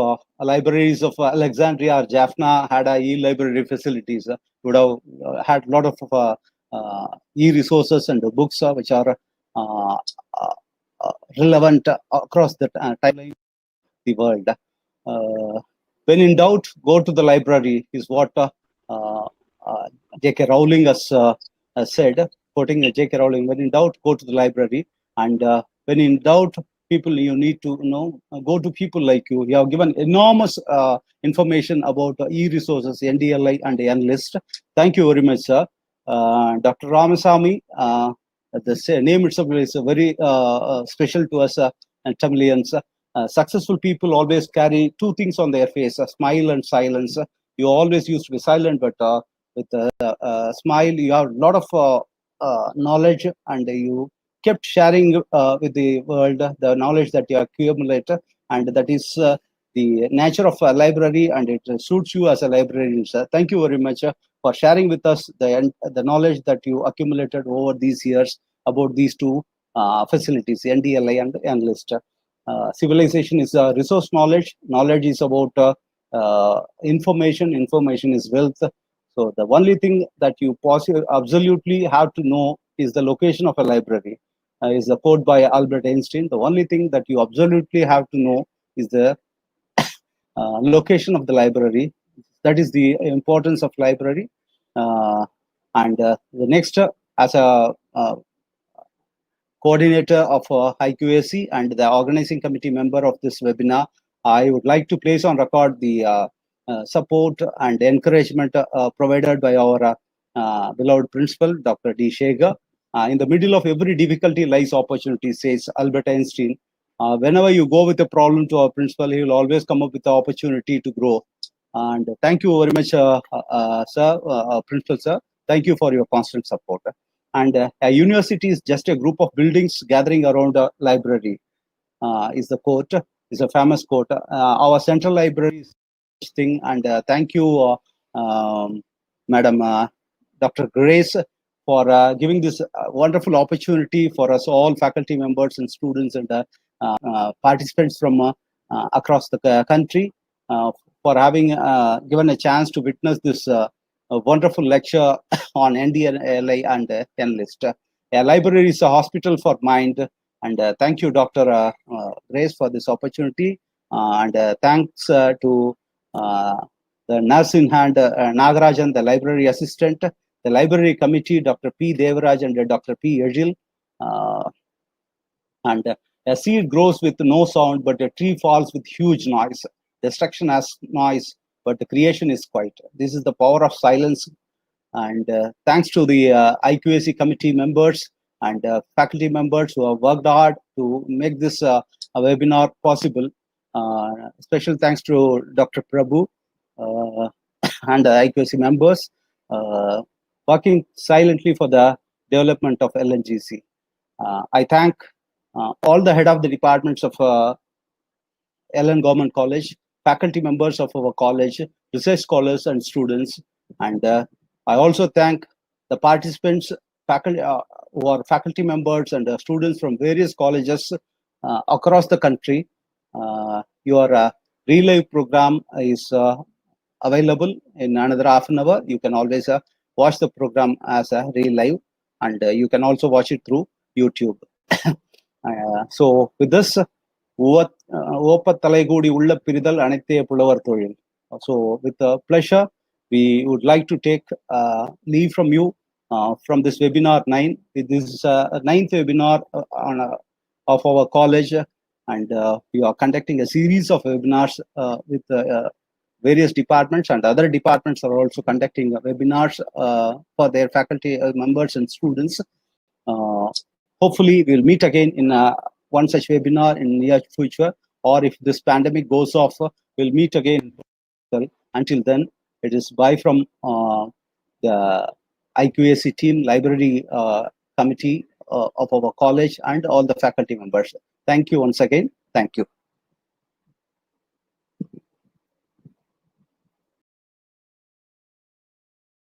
[SPEAKER 4] libraries of Alexandria or Jaffna had e-library facilities, would have had a lot of e-resources and books which are relevant across the timeline of the world. When in doubt, go to the library is what J.K. Rowling has said, quoting J.K. Rowling. When in doubt, go to the library. And when in doubt, people, you need to go to people like you. You have given enormous information about e-resources, NDLI and NList. Thank you very much, sir. Dr. Ramasamy, the name itself is very special to us Tamilians. Successful people always carry two things on their face, a smile and silence. You always used to be silent, but with a smile, you have a lot of knowledge, and you kept sharing with the world the knowledge that you accumulate, and that is the nature of a library, and it suits you as a librarian, sir. Thank you very much for sharing with us the knowledge that you accumulated over these years about these two facilities, NDLI and NList. Civilization is resource knowledge. Knowledge is about information. Information is wealth. So the only thing that you absolutely have to know is the location of a library. Is a quote by Albert Einstein. The only thing that you absolutely have to know is the location of the library. That is the importance of library. And the next, as a coordinator of IQAC and the organizing committee member of this webinar, I would like to place on record the support and encouragement provided by our beloved principal, Dr. D. Shekhar. In the middle of every difficulty lies opportunity, says Albert Einstein. Whenever you go with a problem to our principal, he will always come up with the opportunity to grow. And thank you very much, sir, principal, sir. Thank you for your constant support. And a university is just a group of buildings gathering around a library, is the quote, is a famous quote. Our central library is thing, and thank you, Madam Dr. Grace, for giving this wonderful opportunity for us all, faculty members and students and participants from across the country, for having given a chance to witness this wonderful lecture on NDLI and NList. A library is a hospital for mind, and thank you, Dr. Grace, for this opportunity. And thanks to the nurse in hand, Nagarajan, the library assistant, the library committee, Dr. P. Devaraj and Dr. P. Yajil. And a seed grows with no sound, but a tree falls with huge noise. Destruction has noise, but the creation is quiet. This is the power of silence. And thanks to the IQAC committee members and faculty members who have worked hard to make this webinar possible. Special thanks to Dr. Prabhu and the IQAC members. working silently for the development of LNGC. I thank all the head of the departments of LN Government College, faculty members of our college, research scholars and students. And I also thank the participants, faculty who are faculty members and students from various colleges across the country. Your Relive program is available in another half an hour. You can always watch the program as a Relive, and you can also watch it through YouTube. So with this, ஓப்ப தலைகூடி உள்ள பிரிதல் அனைத்தே புலவர் தொழில். So with pleasure, we would like to take leave from you from this webinar 9. This is 9th webinar of our college, and we are conducting a series of webinars with various departments, and other departments are also conducting webinars for their faculty members and students. Hopefully, we'll meet again in one such webinar in near future, or if this pandemic goes off, we'll meet again. Until then, it is bye from the IQAC team, library committee of our college, and all the faculty members. Thank you once again. Thank you.